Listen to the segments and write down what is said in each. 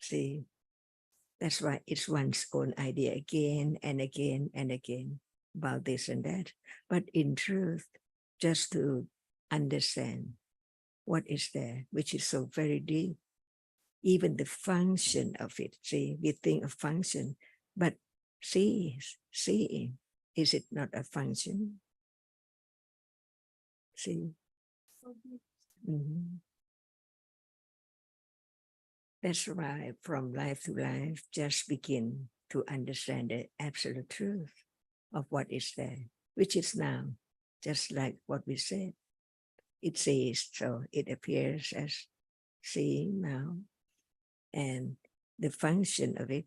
See, that's why it's one's own idea again and again and again about this and that. But in truth, just to understand what is there, which is so very deep, even the function of it. See, we think of function, but seeing, is it not a function? See? Mm-hmm. That's why from life to life, just begin to understand the absolute truth of what is there, which is now, just like what we said. It says, so it appears as seeing now, and the function of it,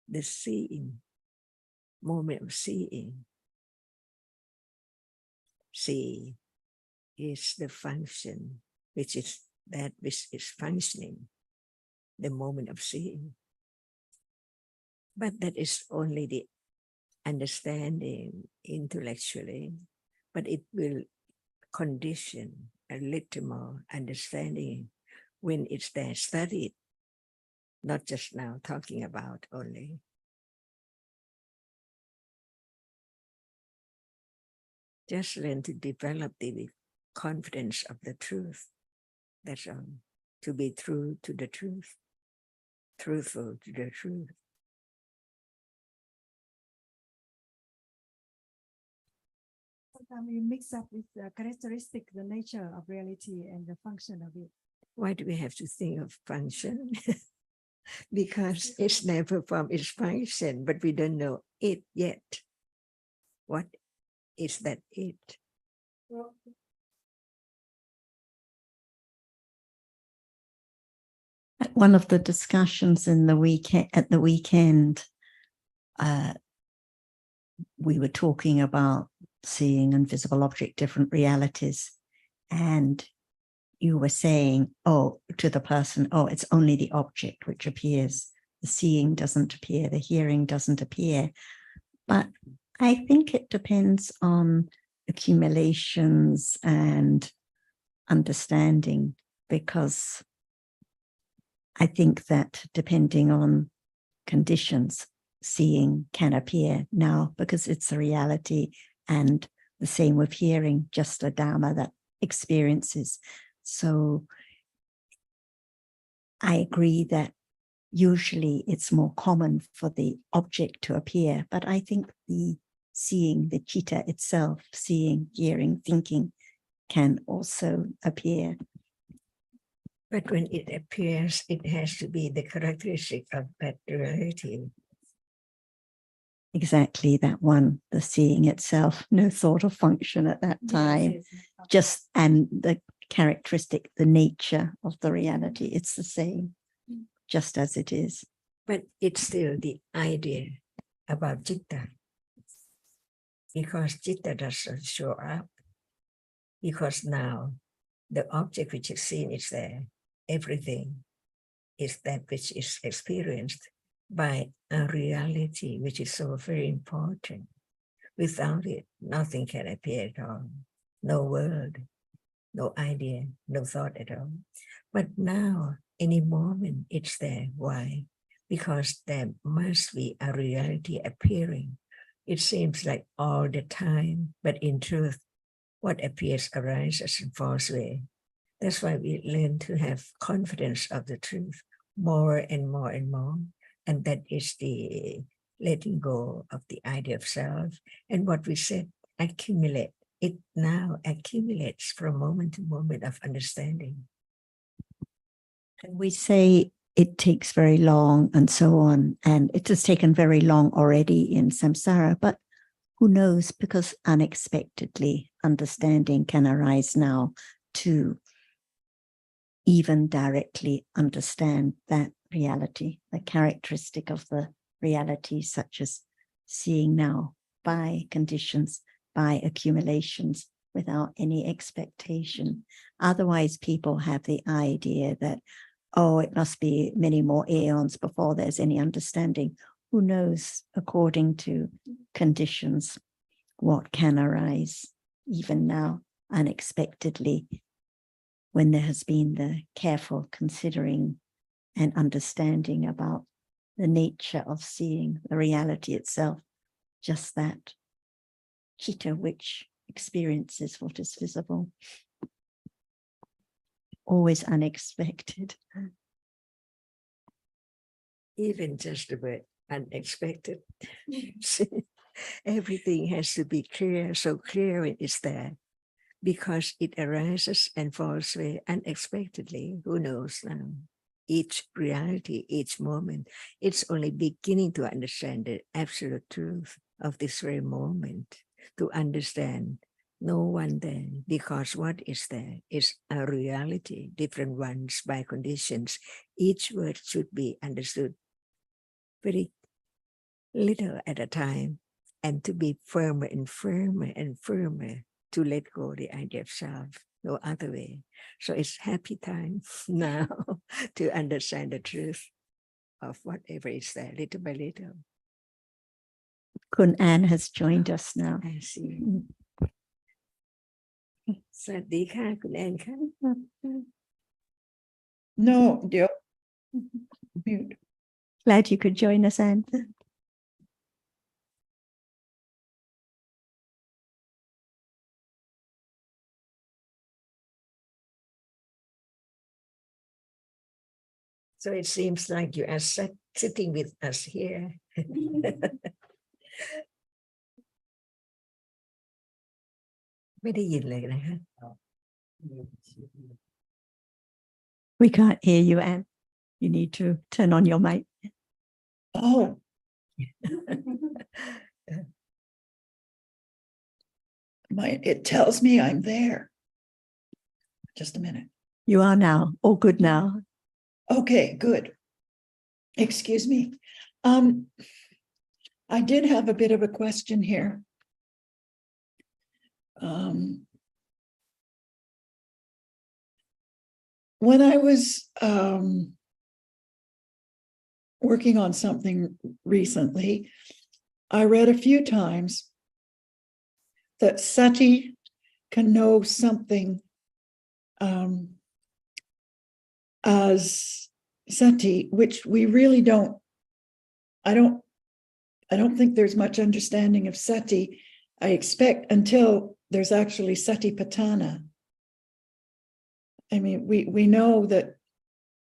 the seeing, moment of seeing. See is the function, which is that which is functioning, the moment of seeing. But that is only the understanding intellectually, but it will condition a little more understanding when it's there studied, not just now talking about only. Just learn to develop the confidence of the truth. That's all. To be true to the truth, truthful to the truth. Sometimes we mix up with the characteristic, the nature of reality and the function of it. Why do we have to think of function? Because it's never from its function, but we don't know it yet. What is that it? At one of the discussions in the weekend, we were talking about seeing invisible object, different realities, and you were saying, oh, to the person, oh, it's only the object which appears. The seeing doesn't appear, the hearing doesn't appear. But I think it depends on accumulations and understanding, because I think that depending on conditions, seeing can appear now because it's a reality, and the same with hearing, just a Dhamma that experiences. So I agree that usually it's more common for the object to appear, but I think the seeing, the citta itself, seeing, hearing, thinking, can also appear. But when it appears, it has to be the characteristic of that reality. Exactly, that one, the seeing itself, no thought of function at that time, just, and the characteristic, the nature of the reality, it's the same, just as it is. But it's still the idea about citta, because citta doesn't show up, because now the object which is seen is there. Everything is that which is experienced by a reality, which is so very important. Without it, nothing can appear at all. No word, no idea, no thought at all. But now, any moment, it's there. Why? Because there must be a reality appearing. It seems like all the time, but in truth, what appears arises and falls away. That's why we learn to have confidence of the truth more and more and more. And that is the letting go of the idea of self. And what we said, accumulate. It now accumulates from moment to moment of understanding. And we say it takes very long and so on, and it has taken very long already in samsara, but who knows, because unexpectedly understanding can arise now to even directly understand that reality, the characteristic of the reality, such as seeing now by conditions, by accumulations, without any expectation. Otherwise, people have the idea that, oh, it must be many more aeons before there's any understanding. Who knows, according to conditions, what can arise, even now, unexpectedly, when there has been the careful considering and understanding about the nature of seeing the reality itself, just that Chitta which experiences what is visible. Always unexpected. Even just the word unexpected. Everything has to be clear, so clear it is there, because it arises and falls away unexpectedly. Who knows now? Each reality, each moment, it's only beginning to understand the absolute truth of this very moment, to understand no one there, because what is there is a reality, different ones by conditions. Each word should be understood very little at a time, and to be firmer and firmer and firmer, to let go the idea of self, no other way. So it's happy time now to understand the truth of whatever is there, little by little. Kun Ann has joined us now. I see. สวัสดีค่ะคุณแอนค่ะ No, dear. Mute. Glad you could join us, Anne. So it seems like you are sitting with us here.ไม่ได้ยินเลยนะคะ We can't hear you, Anne. You need to turn on your mic. Oh. It tells me I'm there. Just a minute. You are now. All good now. Okay, good. Excuse me. I did have a bit of a question here. When I was working on something recently, I read a few times that sati can know something as sati, which we really don't. I don't think there's much understanding of sati, I expect, until there's actually satipatthana. I mean, we know that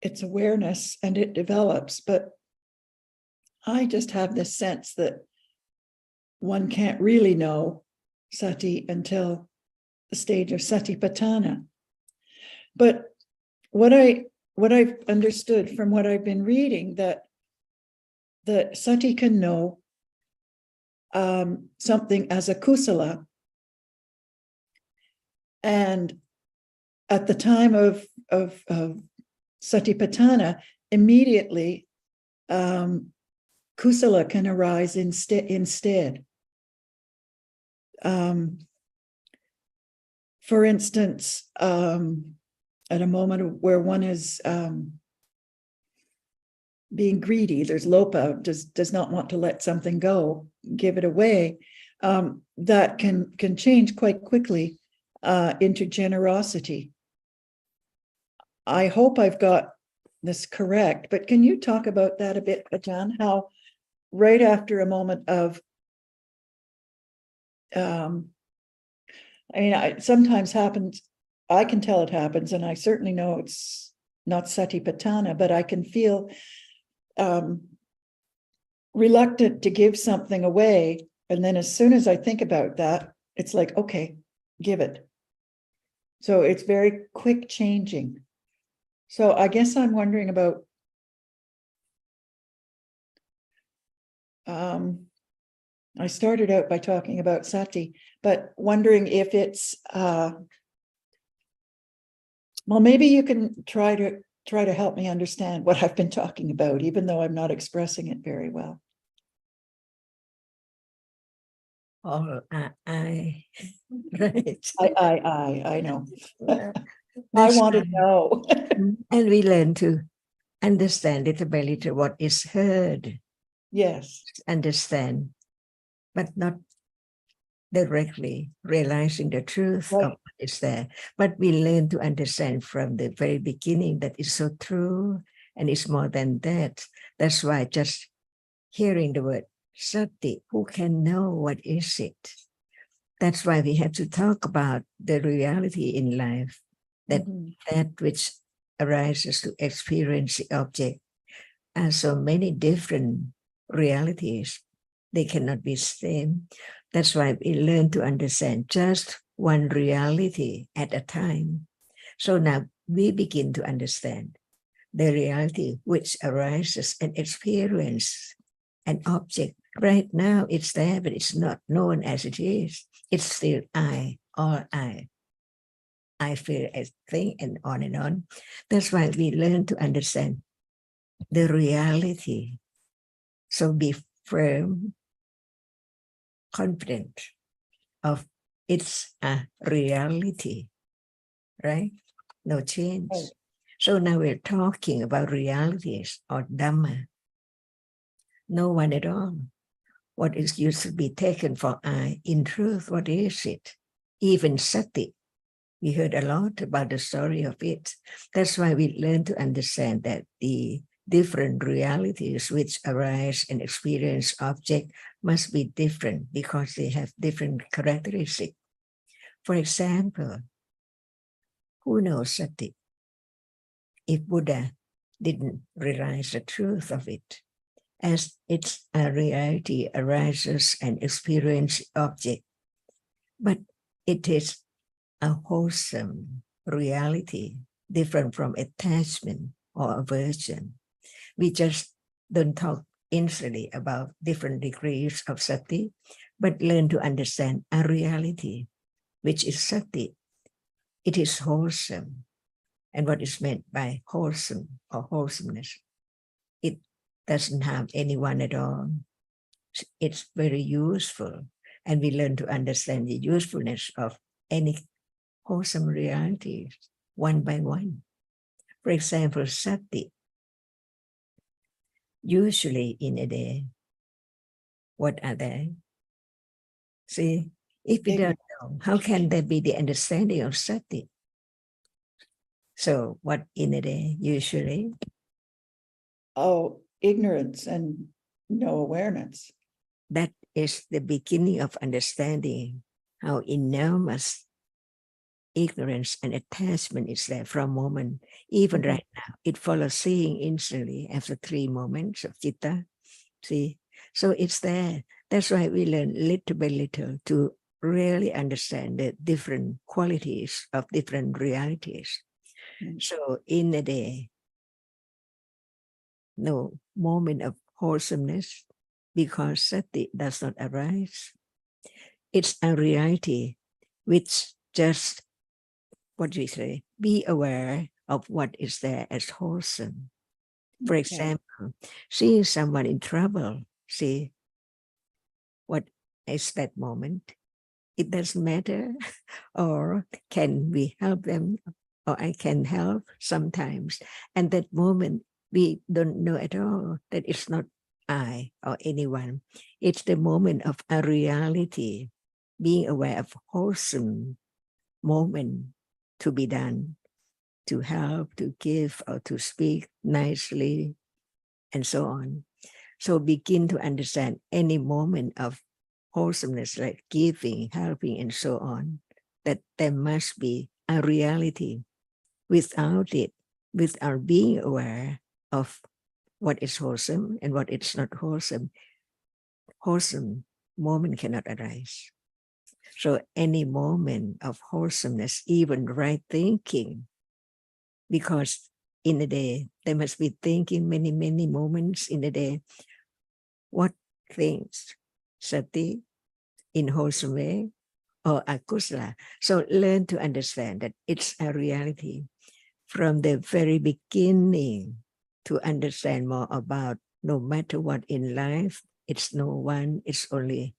it's awareness and it develops, but I just have this sense that one can't really know sati until the stage of satipatthana. But what I've understood from what I've been reading, that sati can know something as a kusala, and at the time of satipatthana, immediately kusala can arise instead. For instance, at a moment where one is being greedy, there's lopa, does not want to let something go, give it away, that can change quite quickly into generosity. I hope I've got this correct, but can you talk about that a bit, Ajahn? How right after a moment of, I mean, it sometimes happens, I can tell it happens, and I certainly know it's not satipatthana, but I can feel reluctant to give something away. And then as soon as I think about that, it's like, okay, give it. So it's very quick changing. So I guess I'm wondering about I started out by talking about sati, but wondering if it's well, maybe you can try to help me understand what I've been talking about, even though I'm not expressing it very well. All I, right. I know. I That's want to right. know. And we learn to understand little by little what is heard, Yes. understand, but not directly realizing the truth Right. of what is there. But we learn to understand from the very beginning that is so true and it's more than that. That's why just hearing the word sati, who can know what is it? That's why we have to talk about the reality in life, that that which arises to experience the object. And so many different realities, they cannot be same. That's why we learn to understand just one reality at a time. So now we begin to understand the reality which arises and experience an object. Right now it's there, but it's not known as it is. It's still I, all I feel a thing, and on and on. That's why we learn to understand the reality. So be firm, confident of it's a reality, right? No change. Right. So now we're talking about realities or Dhamma. No one at all. What is used to be taken for I, in truth, what is it? Even sati. We heard a lot about the story of it. That's why we learn to understand that the different realities which arise and experience object must be different because they have different characteristics. For example, who knows sati? If Buddha didn't realize the truth of it, as it's a reality arises and experience object, but it is a wholesome reality, different from attachment or aversion. We just don't talk instantly about different degrees of sati, but learn to understand a reality, which is sati. It is wholesome. And what is meant by wholesome or wholesomeness? It doesn't have anyone at all. It's very useful. And we learn to understand the usefulness of any wholesome realities one by one. For example, sati. Usually in a day, what are they? See, if we don't know, how can there be the understanding of sati? So what in a day usually? Oh, ignorance and no awareness. That is the beginning of understanding how enormous ignorance and attachment is there for a moment. Even right now, it follows seeing instantly after 3 moments of citta. See, so it's there. That's why we learn little by little to really understand the different qualities of different realities. So in a day, no moment of wholesomeness because sati does not arise. It's a reality which just, what do we say, be aware of what is there as wholesome. For example, seeing someone in trouble, see what is that moment? It doesn't matter. Or can we help them? Or I can help sometimes. And that moment, we don't know at all that it's not I or anyone. It's the moment of a reality, being aware of wholesome moment to be done, to help, to give, or to speak nicely, and so on. So begin to understand any moment of wholesomeness, like giving, helping, and so on, that there must be a reality. Without it, without being aware of what is wholesome and what is not wholesome, wholesome moment cannot arise. So any moment of wholesomeness, even right thinking, because in a day, there must be thinking many, many moments in a day. What things? Sati, in wholesome way, or akusala. So learn to understand that it's a reality. From the very beginning, to understand more about no matter what in life, it's no one, it's only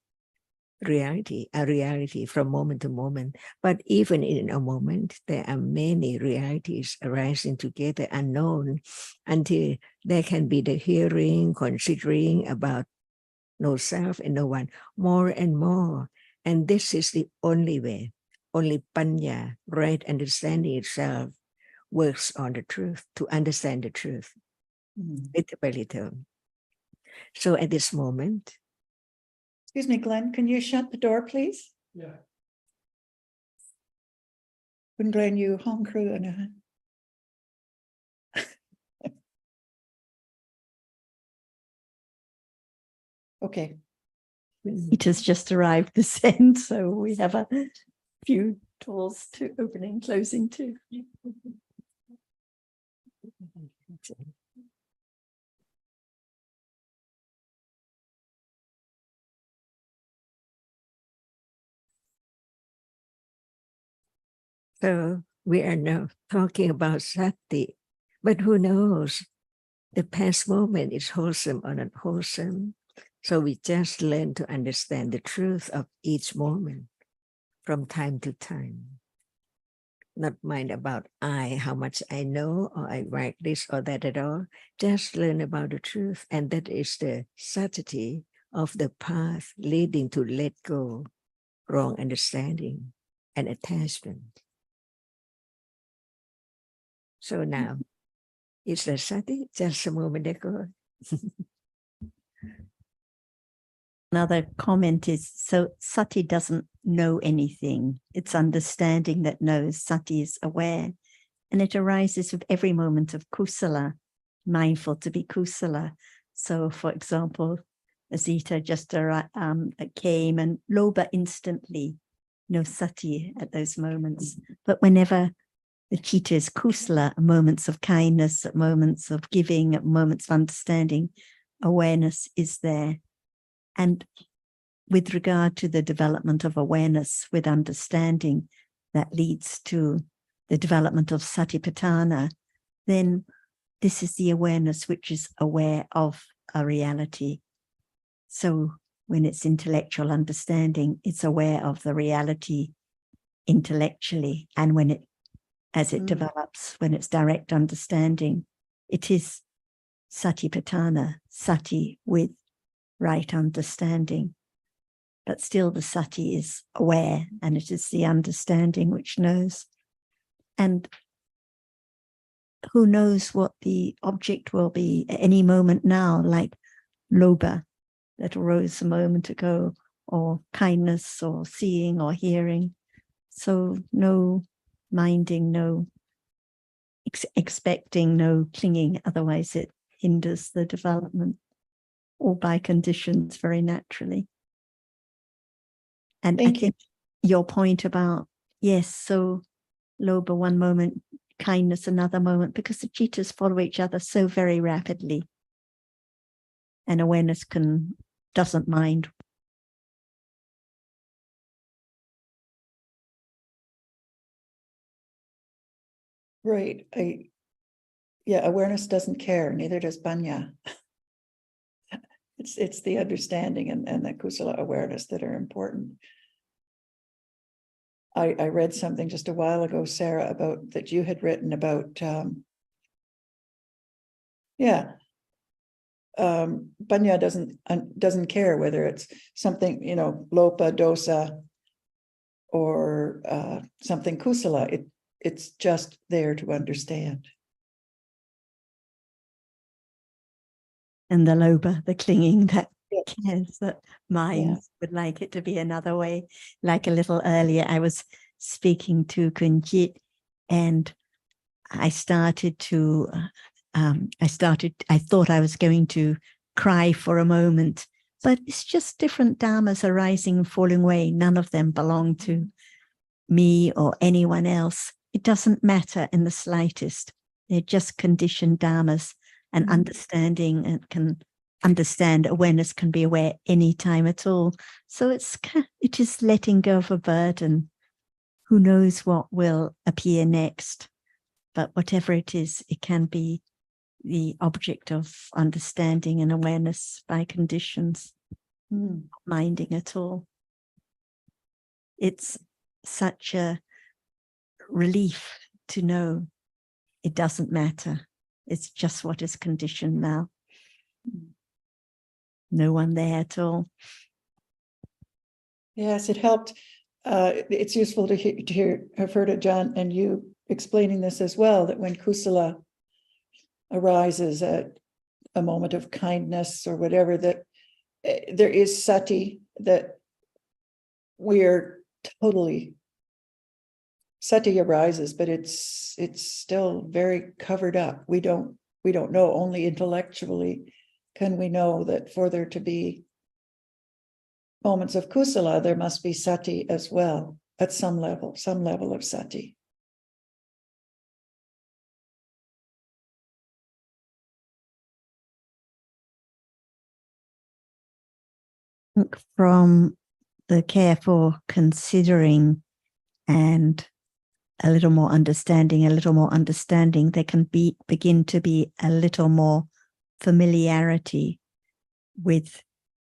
reality, a reality from moment to moment. But even in a moment, there are many realities arising together, unknown, until there can be the hearing, considering about no self and no one, more and more. And this is the only way. Only panya, right understanding itself, works on the truth, to understand the truth. little by little. So at this moment, Excuse me, Glenn, can you shut the door, please? Yeah. When Glenn, you home crew and okay. Peter's just arrived this end, so we have a few doors to opening and closing too. so we are now talking about sati, but who knows? The past moment is wholesome or not wholesome. So we just learn to understand the truth of each moment from time to time. Not mind about how much I know, or I write this or that at all. Just learn about the truth. And that is the sati of the path leading to let go, wrong understanding and attachment. So now, is the sati just a moment ago? Another comment is, so sati doesn't know anything. It's understanding that knows. Sati is aware. And it arises with every moment of kusala, mindful to be kusala. So for example, Azita just came and Loba instantly knows sati at those moments. But whenever the chitta is kusala, moments of kindness, moments of giving, moments of understanding, awareness is there. And with regard to the development of awareness with understanding that leads to the development of satipatthana, then this is the awareness which is aware of a reality. So when it's intellectual understanding, it's aware of the reality intellectually. And when it, as it develops, when it's direct understanding, it is satipatthana, sati with right understanding. But still the sati is aware, and it is the understanding which knows. And who knows what the object will be at any moment now, like loba that arose a moment ago, or kindness, or seeing, or hearing. So no minding, no expecting, no clinging, otherwise it hinders the development, or by conditions very naturally. And I think your point about, yes, so loba one moment, kindness another moment, because the chittas follow each other so very rapidly. And awareness doesn't mind. Right. Awareness doesn't care, neither does Panya. It's the understanding and the kusala awareness that are important. I read something just a while ago, Sarah, about that you had written about Panya doesn't care whether it's something, lopa, dosa, or something kusala. It's just there to understand. And the loba, the clinging, that cares, that minds would like it to be another way. Like a little earlier, I was speaking to Kunjit, and I started to, I thought I was going to cry for a moment, but it's just different dharmas arising and falling away. None of them belong to me or anyone else. It doesn't matter in the slightest. They're just conditioned dharmas, and understanding and can understand awareness can be aware anytime at all. So it is letting go of a burden. Who knows what will appear next? But whatever it is, it can be the object of understanding and awareness by conditions, minding at all. It's such a relief to know it doesn't matter. It's just what is conditioned now. No one there at all. Yes, it helped. It's useful to have heard it, John, and you explaining this as well, that when kusala arises at a moment of kindness or whatever, that there is sati, that we're totally, sati arises, but it's still very covered up. We don't know. Only intellectually can we know that for there to be moments of kusala, there must be sati as well, at some level of sati. From the careful considering and a little more understanding, there can begin to be a little more familiarity with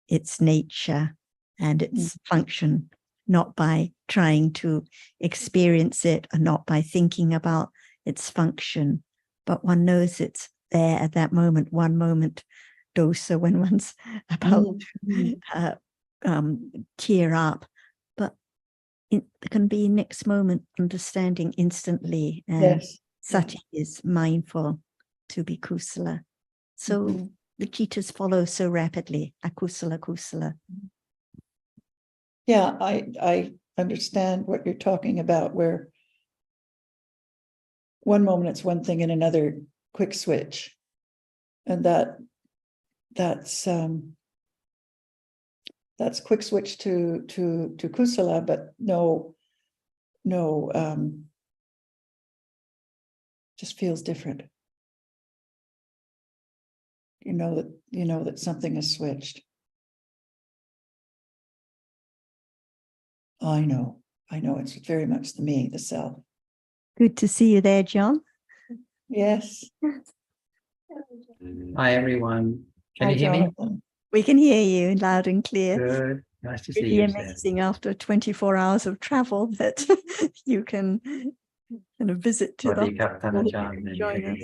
its nature and its function, not by trying to experience it and not by thinking about its function, but one knows it's there at that moment, one moment dosa, when one's about to tear up, but there can be next moment understanding instantly, and Yes. sati is mindful to be kusala. So the citas follow so rapidly, akusala, kusala. Yeah, I understand what you're talking about, where one moment it's one thing and another quick switch. And that's quick switch to kusala, but no, just feels different. You know that something is switched. I know it's very much the self. Good to see you there, John. Yes. Hi, everyone. Can you hear me? Jonathan. We can hear you loud and clear. Good. Nice to see Really you. amazing after 24 hours of travel that you can kind of visit to the join us.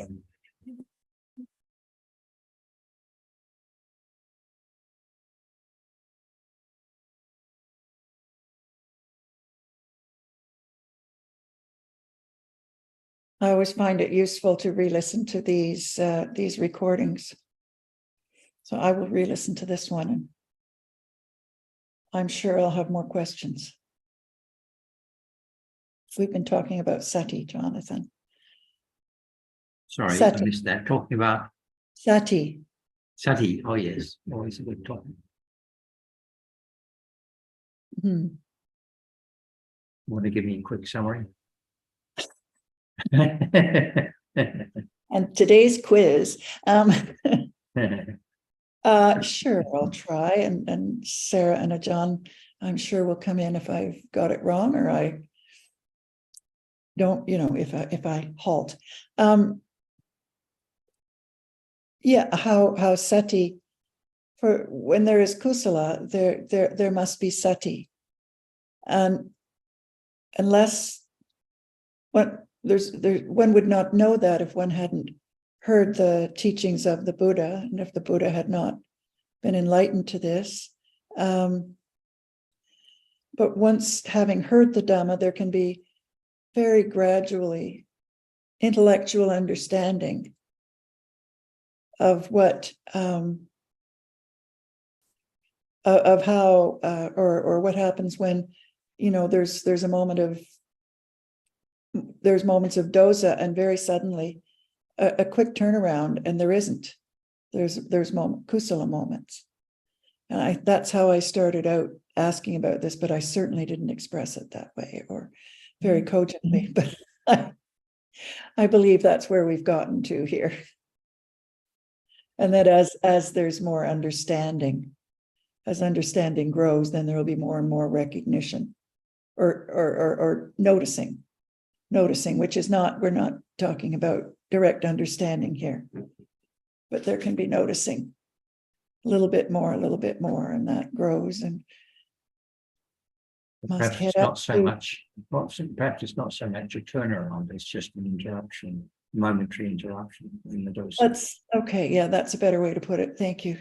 I always find it useful to re-listen to these recordings. So I will re-listen to this one, and I'm sure I'll have more questions. We've been talking about sati, Jonathan. Sorry, Sati. I missed that. Talking about Sati. sati. Oh, yes. Always a good topic. Hmm. Want to give me a quick summary? And today's quiz. Sure, I'll try, and Sarah and Ajahn, I'm sure will come in if I've got it wrong or I don't, if I halt. Yeah, how sati, for when there is kusala, there must be sati, and unless one would not know that if one hadn't heard the teachings of the Buddha, and if the Buddha had not been enlightened to this. But once having heard the Dhamma, there can be very gradually intellectual understanding of what of how or what happens when there's moments of dosa, and very suddenly a quick turnaround, and there's kusala moments. And that's how I started out asking about this, but I certainly didn't express it that way or very cogently. But I believe that's where we've gotten to here. And that as there's more understanding, as understanding grows, then there will be more and more recognition or noticing, which is not, we're not talking about direct understanding here, but there can be noticing a little bit more, and that grows and must Perhaps head it's up not so to- much. Perhaps it's not so much a turnaround. It's just an interruption, momentary interruption in the dose. That's okay. Yeah, that's a better way to put it. Thank you.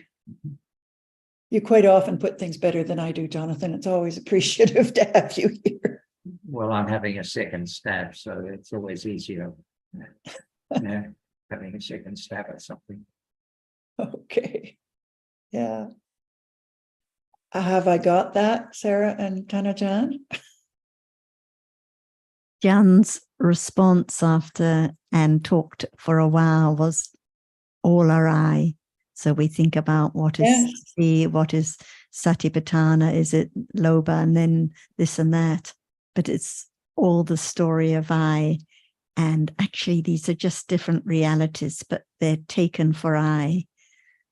You quite often put things better than I do, Jonathan. It's always appreciative to have you here. Well, I'm having a second stab, so it's always easier. Yeah. having a second stab at something. Okay. Yeah. Have I got that, Sarah and Tanajan? Jan's response after Anne talked for a while was all are I. So we think about what is Yes. Sati, what is Satipatthana, is it Loba, and then this and that. But it's all the story of I. And actually, these are just different realities, but they're taken for I.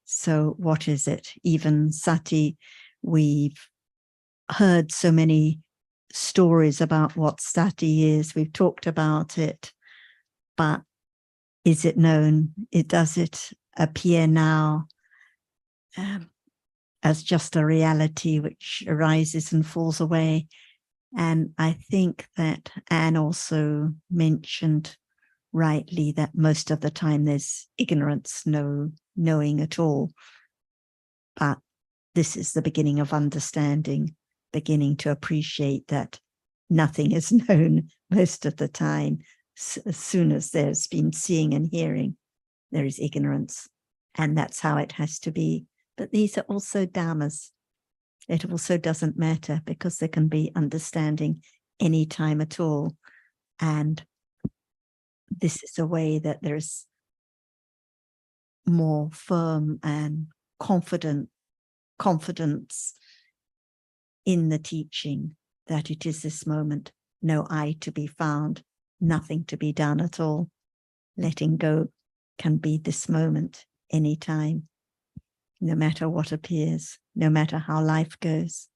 So what is it? Even Sati, we've heard so many stories about what Sati is. We've talked about it, but is it known? Does it appear now as just a reality which arises and falls away? And I think that Anne also mentioned rightly that most of the time there's ignorance, no knowing at all. But this is the beginning of understanding, beginning to appreciate that nothing is known most of the time. As soon as there's been seeing and hearing, there is ignorance. And that's how it has to be. But these are also dhammas. It also doesn't matter because there can be understanding any time at all. And this is a way that there's more firm and confidence in the teaching that it is this moment, no I to be found, nothing to be done at all. Letting go can be this moment anytime, no matter what appears, no matter how life goes.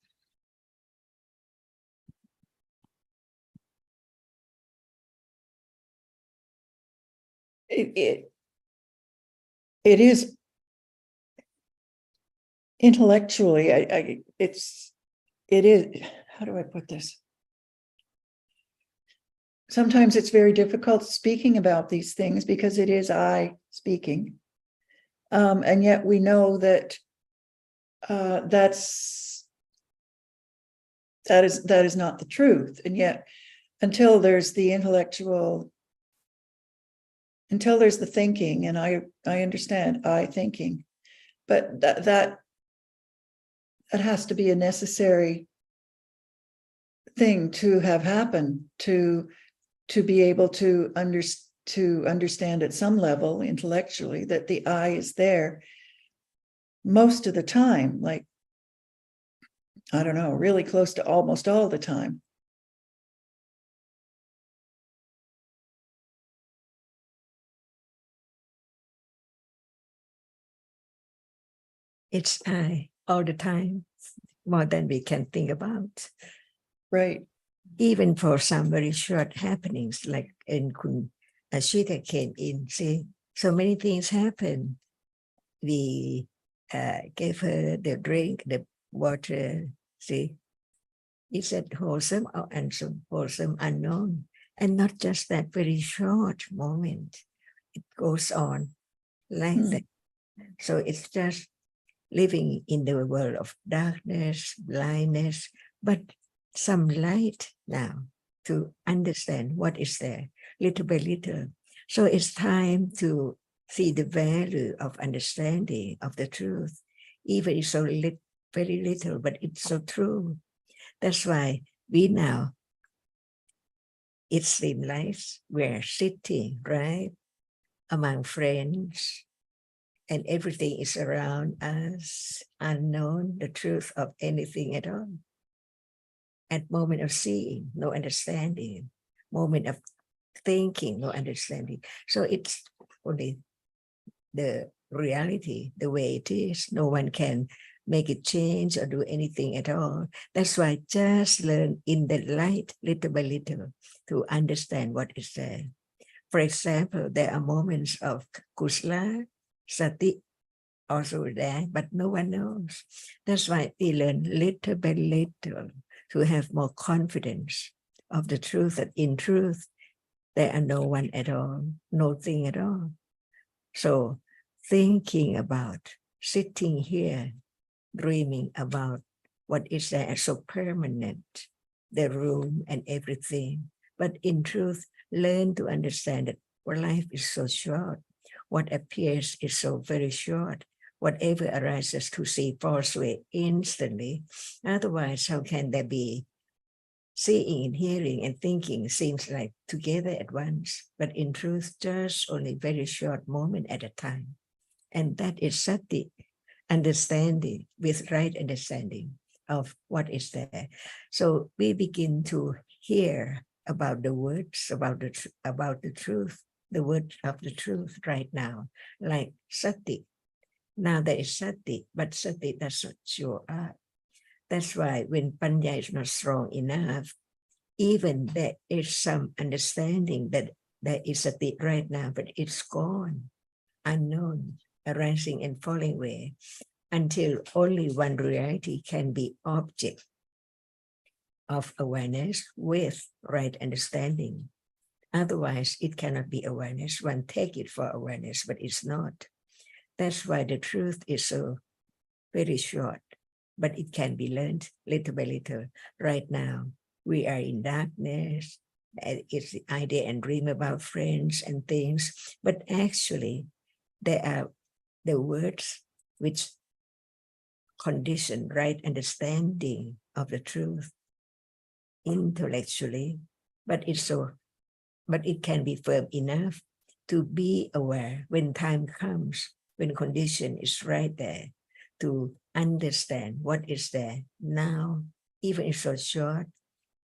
It is intellectually, it is, how do I put this? Sometimes it's very difficult speaking about these things because it is I speaking. And yet we know that that is not the truth. And yet until there's the intellectual, until there's the thinking, and I understand I thinking, but that has to be a necessary thing to have happened to be able to understand at some level intellectually that the I is there most of the time, like, I don't know, really close to almost all the time. It's I all the time, more than we can think about. Right. Even for some very short happenings, like in Kun Ashita came in, see, so many things happen. We gave her the drink, the water, see. Is it wholesome or unwholesome, unknown? And not just that very short moment. It goes on like that. So it's just living in the world of darkness, blindness, but some light now to understand what is there, little by little. So it's time to see the value of understanding of the truth, even it's so very little, but it's so true. That's why we now, it seems like we're sitting, right, among friends, and everything is around us, unknown, the truth of anything at all. At moment of seeing, no understanding. Moment of thinking, no understanding. So it's only the reality, the way it is. No one can make it change or do anything at all. That's why just learn in the light, little by little, to understand what is there. For example, there are moments of kusala, sati, also there, but no one knows. That's why we learn little by little to have more confidence of the truth, that in truth, there are no one at all, no thing at all. So thinking about, sitting here, dreaming about what is there so permanent, the room and everything. But in truth, learn to understand that our life is so short. what appears is so very short. Whatever arises to see falls away instantly. Otherwise, how can there be seeing and hearing and thinking seems like together at once, but in truth, just only very short moment at a time. And that is sati, understanding with right understanding of what is there. So we begin to hear about the words, about the truth, the word of the truth right now, like sati. Now there is sati, but sati does not show up. That's why when panya is not strong enough, even there is some understanding that there is sati right now, but it's gone, unknown, arising and falling away, until only one reality can be object of awareness with right understanding. Otherwise, it cannot be awareness. One take it for awareness, but it's not. That's why the truth is so very short, but it can be learned little by little. Right now, we are in darkness. It's the idea and dream about friends and things, but actually, there are the words which condition right understanding of the truth intellectually, but it can be firm enough to be aware when time comes, when condition is right there, to understand what is there now, even if so short,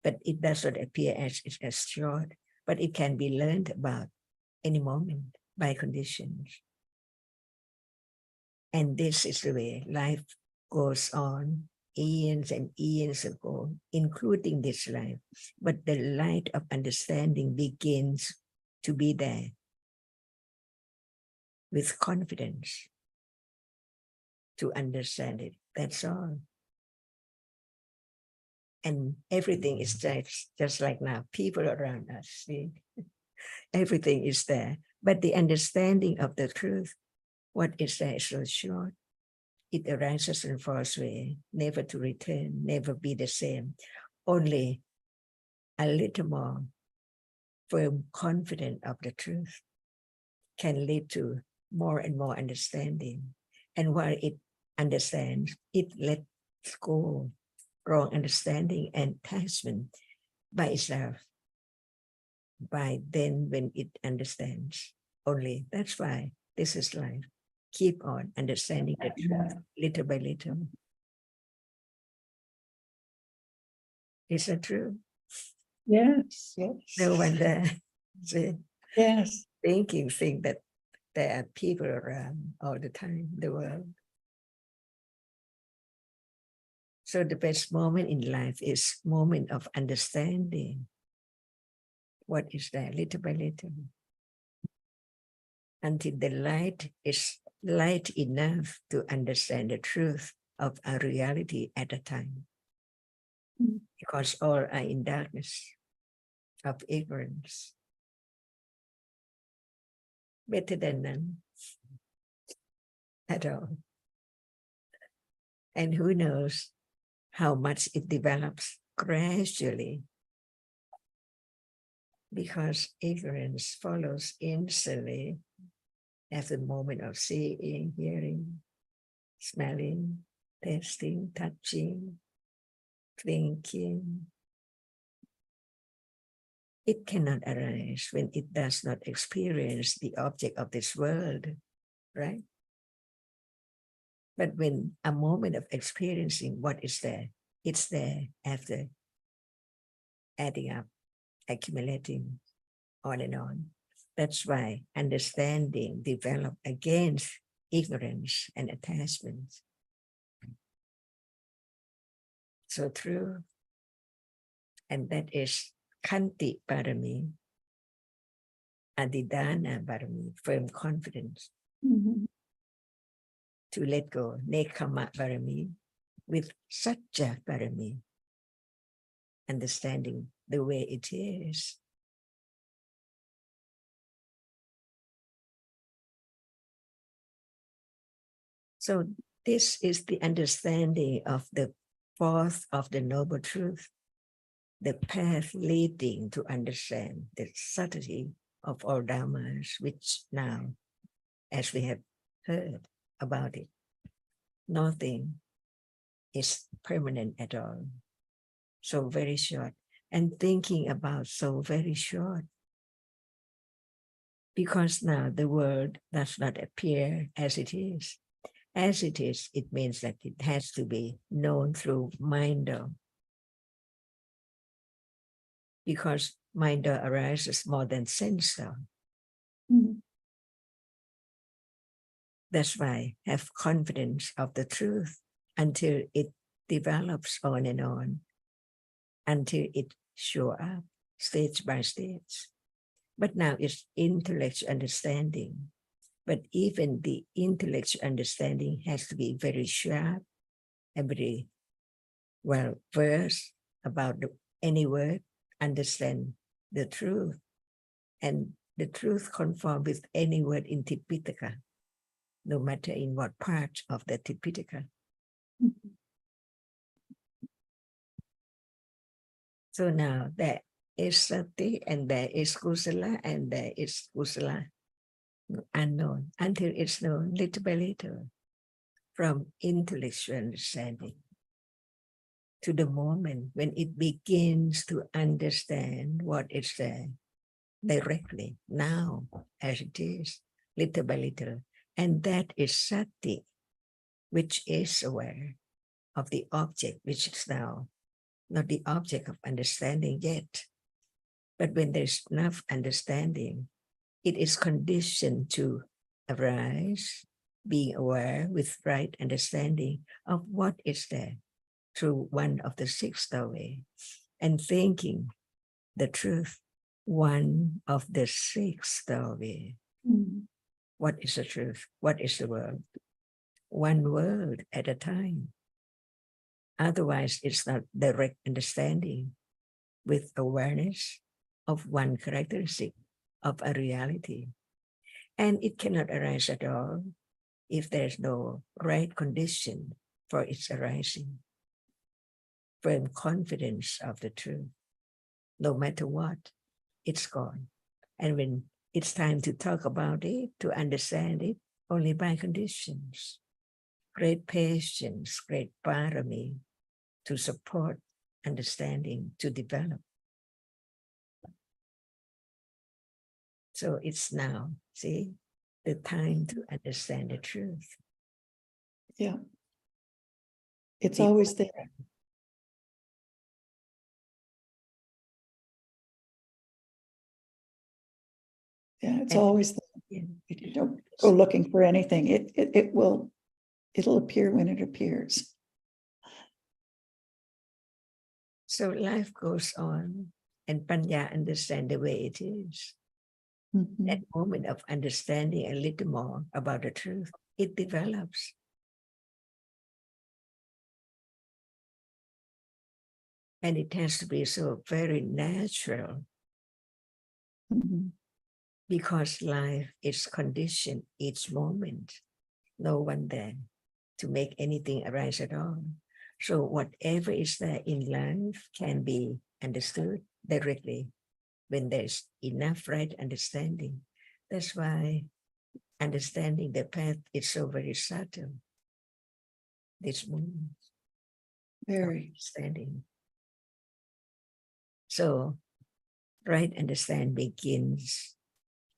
but it does not appear as short, but it can be learned about any moment by conditions. And this is the way life goes on, eons and eons ago, including this life. But the light of understanding begins to be there with confidence to understand it. That's all. And everything is just like now, people around us, see? Everything is there. But the understanding of the truth, what is there is so short. It arises and falls away, never to return, never be the same. Only a little more firm, confident of the truth can lead to more and more understanding. And while it understands, it lets go wrong understanding and attachment by itself. By then, when it understands only, that's why this is life. Keep on understanding the truth little by little. Is that true? Yes, yes. No wonder Yes. think that there are people around all the time in the world. So the best moment in life is moment of understanding what is there little by little, until the light is light enough to understand the truth of our reality at a time. Because all are in darkness of ignorance. Better than none at all. And who knows how much it develops gradually, because ignorance follows instantly at the moment of seeing, hearing, smelling, tasting, touching, thinking. It cannot arise when it does not experience the object of this world, right? But when a moment of experiencing what is there, it's there after adding up, accumulating on and on. That's why understanding develops against ignorance and attachment. So true. And that is Khanti Parami, Adidana Parami, firm confidence. To let go, Nekama Parami, with Satya Parami, understanding the way it is. So this is the understanding of the fourth of the Noble Truth, the path leading to understand the subtlety of all Dhammas, which now as we have heard about it. Nothing is permanent at all. So very short. And thinking about so very short. Because now the world does not appear as it is. As it is, it means that it has to be known through mind. Because mind arises more than sense. Mhm. That's why have confidence of the truth until it develops on and on, until it show up stage by stage. But now it's intellectual understanding. But even the intellectual understanding has to be very sharp and very well versed about any word, understand the truth. And the truth conform with any word in Tipitaka, no matter in what part of the Tipitaka. Mhm. So now there is sati and there is kusala and there is kusala unknown until it's known little by little from intellectual understanding to the moment when it begins to understand what is there directly now as it is, little by little. And that is sati, which is aware of the object, which is now not the object of understanding yet. But when there's enough understanding, it is conditioned to arise, being aware with right understanding of what is there through one of the six way, and thinking the truth, one of the six way. Mhm. What is the truth? What is the world? One word at a time. Otherwise, it's not direct understanding with awareness of one characteristic of a reality. And it cannot arise at all if there's no right condition for its arising. Firm confidence of the truth. No matter what, it's gone. And when it's time to talk about it, to understand it, only by conditions. Great patience, great parami to support understanding, to develop. So it's now, see, the time to understand the truth. Yeah. It's The always there. Yeah, it's And- always there. yeah. You don't go looking for anything. It'll appear when it appears. So life goes on and Panya understand the way it is. Mhm. That moment of understanding a little more about the truth, it develops. And it has to be so very natural Mhm. because life is conditioned each moment. No one there to make anything arise at all. So whatever is there in life can be understood directly when there's enough right understanding. That's why understanding the path is so very subtle. This moment of Very. understanding. So right understanding begins.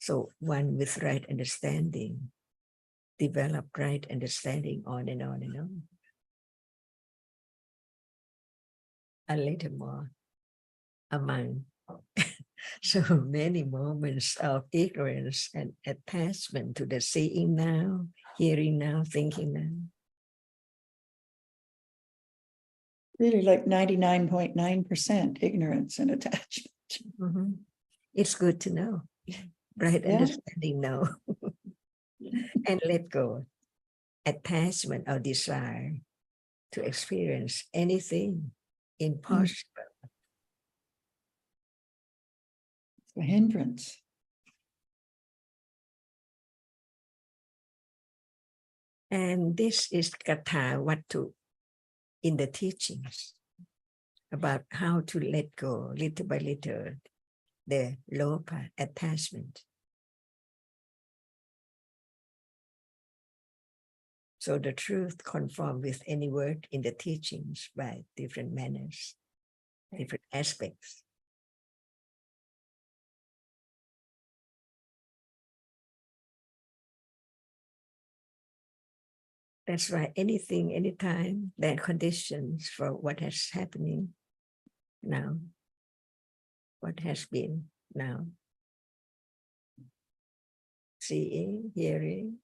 So one with right understanding, develop right understanding on and on and on. A little more among so many moments of ignorance and attachment to the seeing now, hearing now, thinking now. Really like 99.9% ignorance and attachment. Mm-hmm. It's good to know, right? Yeah. Understanding now and let go. Attachment or desire to experience anything impossible. A hindrance. And this is Katha Watu in the teachings about how to let go little by little the lopa attachment. So the truth conform with any word in the teachings by different manners, different aspects. That's why anything, anytime, there are conditions for what has happening now, what has been now. Seeing, hearing,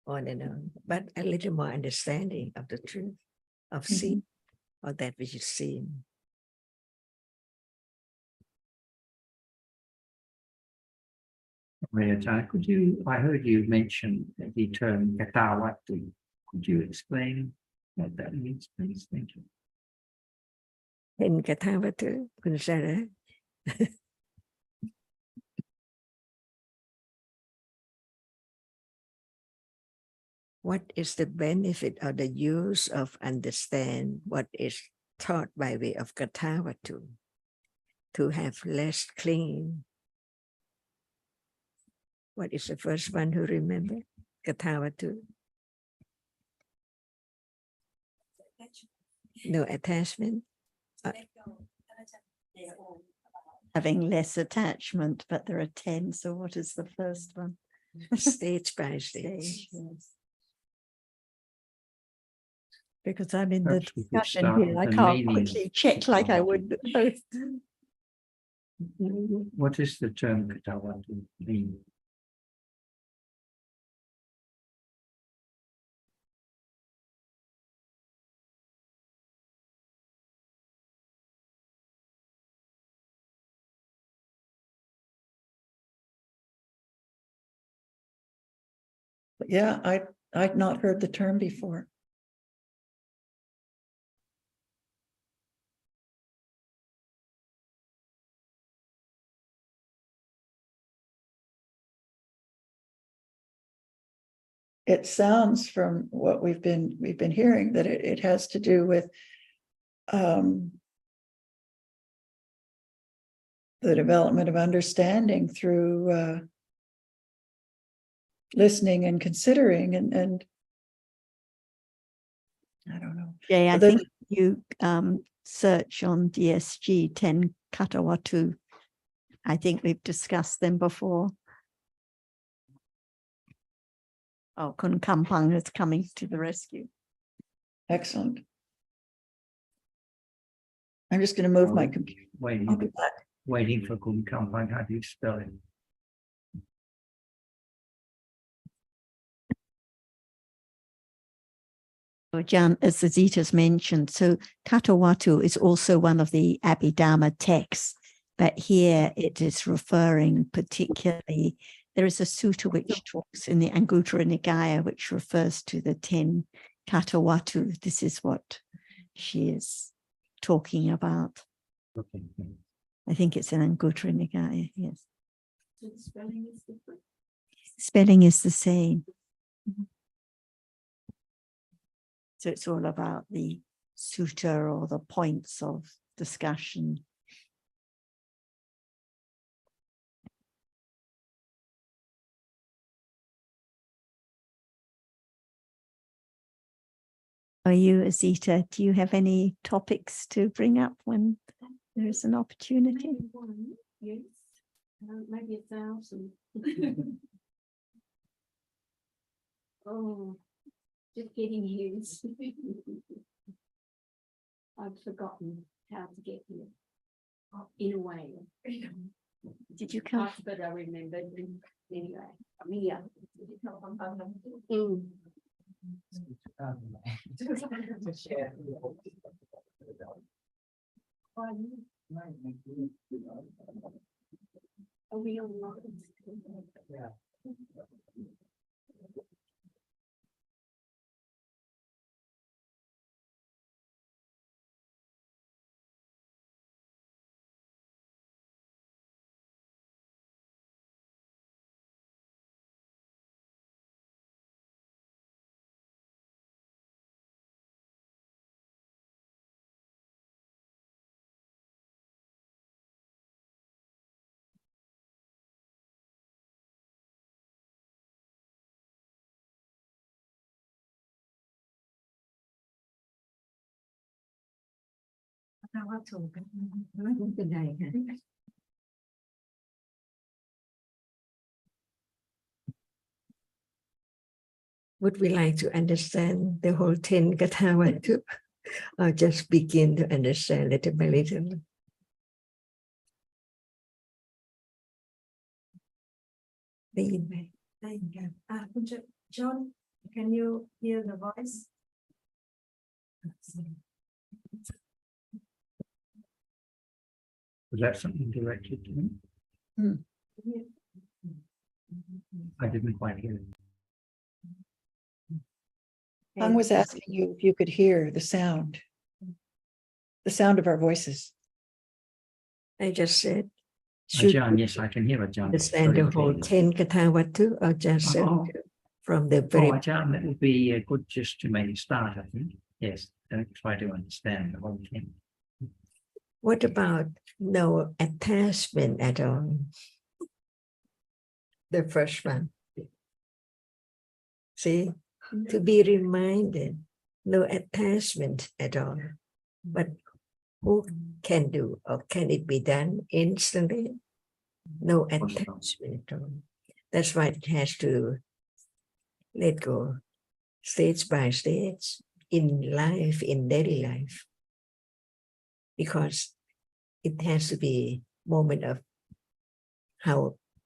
on and on, but a little more understanding of the truth, of seeing, or that which is seen. Rayata, I heard you mention the term katawatu. Could you explain what that means, please? Thank you. เห็นกระทั่งวัตถุคุณสาระ What is the benefit of the use of understand what is taught by way of katawatu? To have less clinging. What is the first one who remember? Katawatu. No attachment. Having less attachment, but there are 10. So what is the first one? Stage by stage. Yes. Because I'm in the Perhaps we could discussion start here, with I the can't meaning quickly check like I would. What is the term katawatu mean? Yeah, I'd not heard the term before. It sounds from what we've been hearing that it has to do with the development of understanding through listening and considering and I don't know. Jay, I But then- think you search on DSG 10 Katawatu. I think we've discussed them before. Oh, Kun Kampang is coming to the rescue. Excellent. I'm just going to move my computer. I'll be back. Waiting for Kun Kampang. How do you spell it? Jan, as the Zita's mentioned, so Katawatu is also one of the Abhidhamma texts, but here it is referring particularly, there is a sutta which talks in the Anguttara Nikaya, which refers to the 10 Katawatu. This is what she is talking about. Okay. I think it's an Anguttara Nikaya, yes. So the spelling is different. Spelling is the same. So it's all about the sutta or the points of discussion. Are you, Azita, do you have any topics to bring up when there is an opportunity? Maybe one, yes. Maybe 1,000. Oh, just getting used. I've forgotten how to get here. In a way. Did you come? But I remembered anyway. I'm here. Mm. Are we online? ถ้าว่าถูกไม่เป็นไรค่ะ Would we like to understand the whole 10 Kathavatu or just begin to understand little by little? ได้ยินไหมได้ยินค่ะคุณJohn can you hear the voice Was that something directed to me? I didn't quite hear it. I was asking you if you could hear the sound of our voices. I just said should Ajahn, yes, I can hear Ajahn. understand the whole 10 Kathavatu or just from the very Ajahn, that would be good just to maybe start, I think. Yes, don't try to understand the whole thing. What about no attachment at all? The first one. See, to be reminded, no attachment at all. But who can do, or can it be done instantly? No attachment at all. That's why it has to let go stage by stage in life, in daily life. Because it has to be moment of how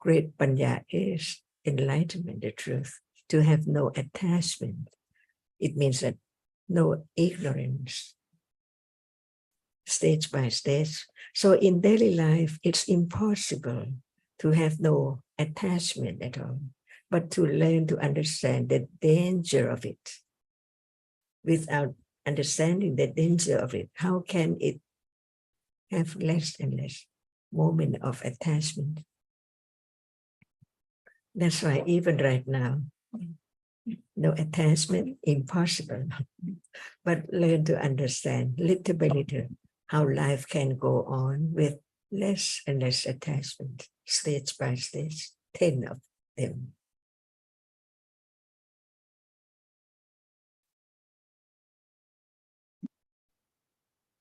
great Panya is, enlightenment, the truth, to have no attachment. It means that no ignorance, stage by stage. So in daily life, it's impossible to have no attachment at all, but to learn to understand the danger of it. Without understanding the danger of it, how can it have less and less moment of attachment? That's why even right now, no attachment, impossible. But learn to understand little by little how life can go on with less and less attachment, stage by stage, 10 of them.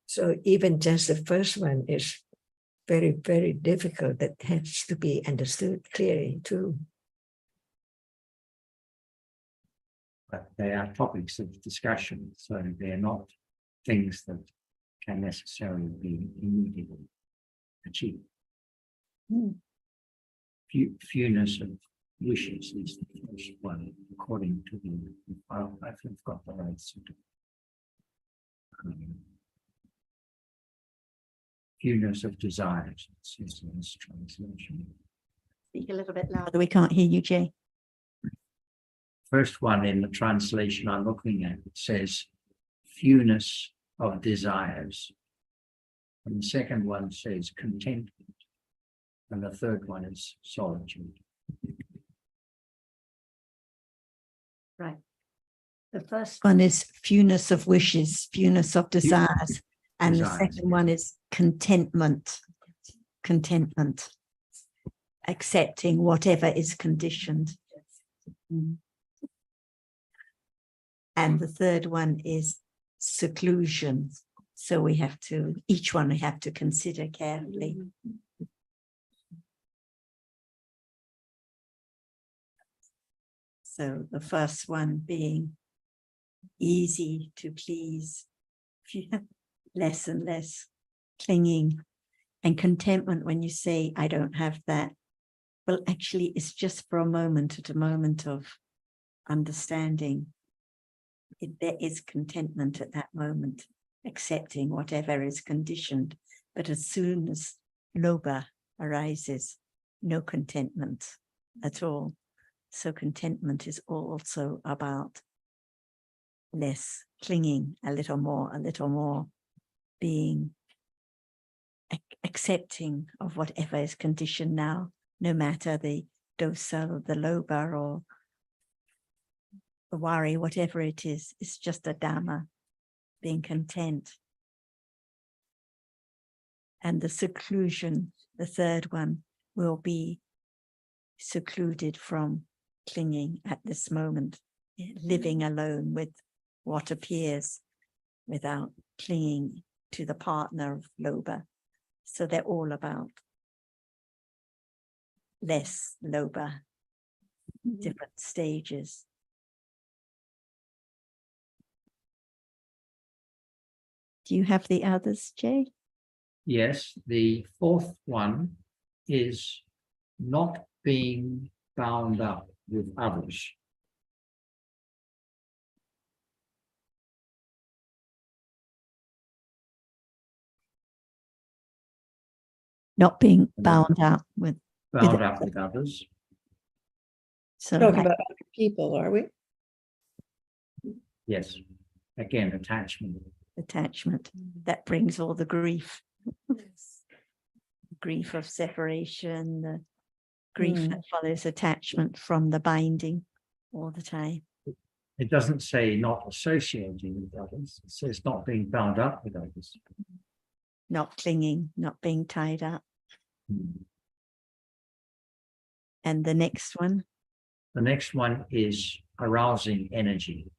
So even just the first one is very, very difficult. That has to be understood clearly too. But they are topics of discussion, so they're not things that can necessarily be immediately achieved. Fewness of wishes is the first one, according to the, I think I've got the right sort of fewness of desires, it says in this translation. Speak a little bit louder. We can't hear you, Jay. First one in the translation I'm looking at, it says fewness of desires. And the second one says contentment. And the third one is solitude. Right. The first one is fewness of wishes, fewness of desires. And the second one is contentment. Contentment. Accepting whatever is conditioned. And the third one is seclusion. So we have to, each one we have to consider carefully. So the first one being easy to please, less and less clinging, and contentment when you say, I don't have that. Well, actually, it's just for a moment, at a moment of understanding. There is contentment at that moment, accepting whatever is conditioned. But as soon as lobha arises, no contentment at all. So contentment is also about less clinging, a little more being accepting of whatever is conditioned now, no matter the dosa, the lobha, or the worry, whatever it is, it's just a Dhamma, being content. And the seclusion, the third one, will be secluded from clinging at this moment, living alone with what appears without clinging to the partner of Lobha. So they're all about less Lobha, different stages. Do you have the others, Jay? Yes, the fourth one is not being bound up with others. Not being bound up with, Bound up with others. so Talking like about other people, are we? Yes. Again, attachment. attachment. That brings all the grief. Grief of separation, the grief that follows attachment from the binding all the time. It doesn't say not associating with others. It says not being bound up with others. Not clinging, not being tied up. And the next one, The next one is arousing energy.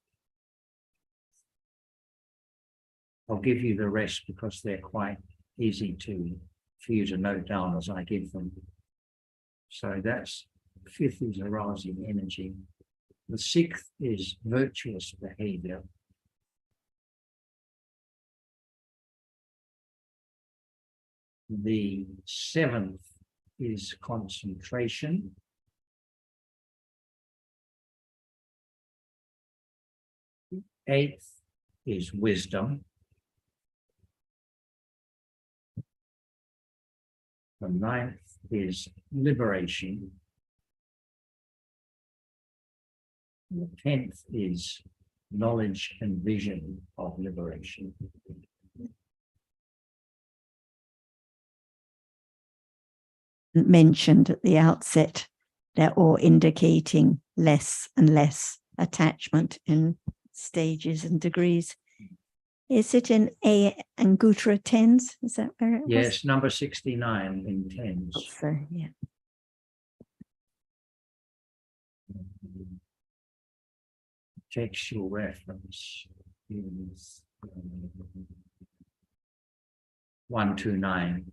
I'll give you the rest because they're quite easy for you to note down as I give them. So that's, fifth is arousing energy. The sixth is virtuous behavior. The seventh is concentration. Eighth is wisdom. The ninth is liberation. The 10th is knowledge and vision of liberation. mentioned at the outset, they're all indicating less and less attachment in stages and degrees. Is it in A Anguttara tens? Is that where it was? Yes, number 69 in tens. So, yeah. Textual reference is 129.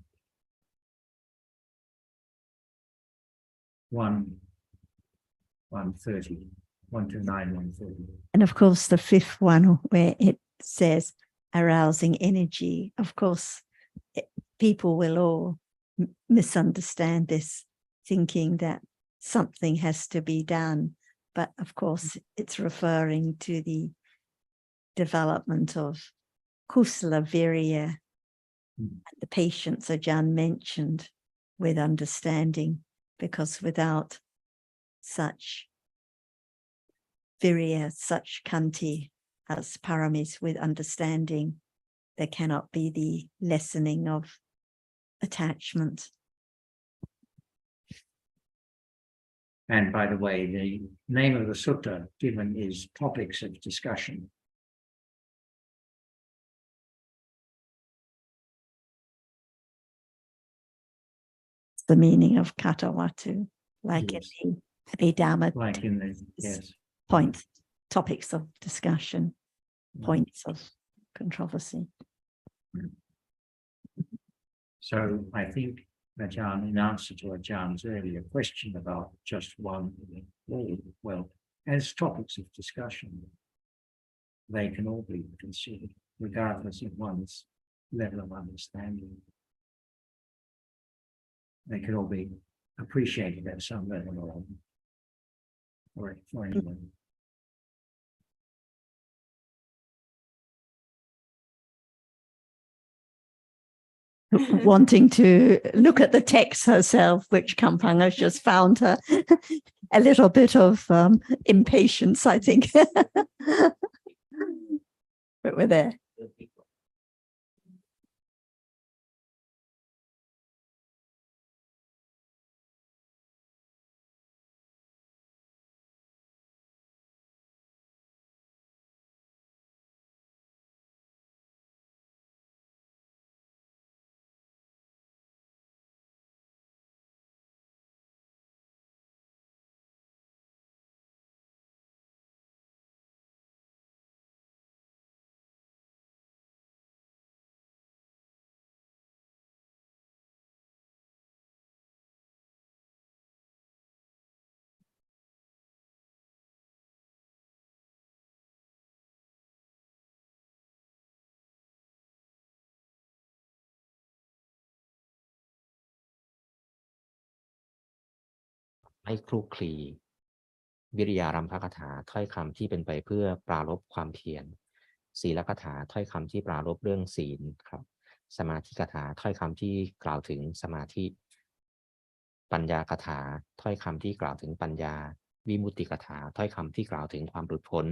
130. 129, 130. And of course, the fifth one where it says arousing energy, of course, people will all misunderstand this, thinking that something has to be done. But of course, it's referring to the development of kusala virya, the patience Ajahn mentioned with understanding, because without such virya, such kanti as paramis with understanding, there cannot be the lessening of attachment. And by the way, the name of the sutta given is Topics of Discussion. It's the meaning of katawatu, like Yes. in the Intl.Dhamma Like in the, yes. points, topics of discussion, points of controversy. So I think Ajahn, in answer to Ajahn's earlier question about just one, well, as topics of discussion, they can all be considered, regardless of one's level of understanding. They can all be appreciated at some level or for anyone. Wanting to look at the text herself, which Kampanga's just found her a little bit of impatience, I think. But we're there. ไม่คลุกคลีวิริยารัมภคถาถ้อยคำที่เป็นไปเพื่อปรารภความเพียรศีลคถาถ้อยคำที่ปรารภเรื่องศีลครับสมาธิคถาถ้อยคำที่กล่าวถึงสมาธิปัญญาคถาถ้อยคำที่กล่าวถึงปัญญาวิมุตติคถาถ้อยคำที่กล่าวถึงความหลุดพ้น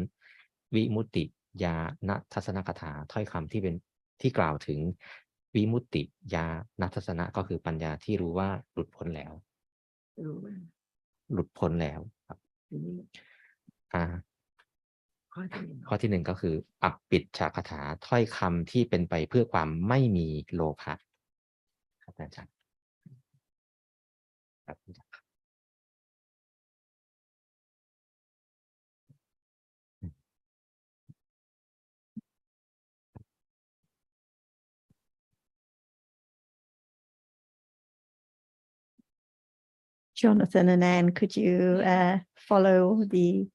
วิมุตติญาณทัศนคถาถ้อยคำที่กล่าวถึงวิมุตติญาณทัศนะก็คือปัญญาที่รู้ว่าหลุดพ้นแล้ว รู้ว่า หลุดพ้นแล้วครับ ทีนี้ ข้อที่หนึ่ง ข้อที่หนึ่งก็คืออัปปิชฌคถาถ้อยคำที่เป็นไปเพื่อความไม่มีโลภะครับอาจารย์ครับ Jonathan and Anne, could you follow the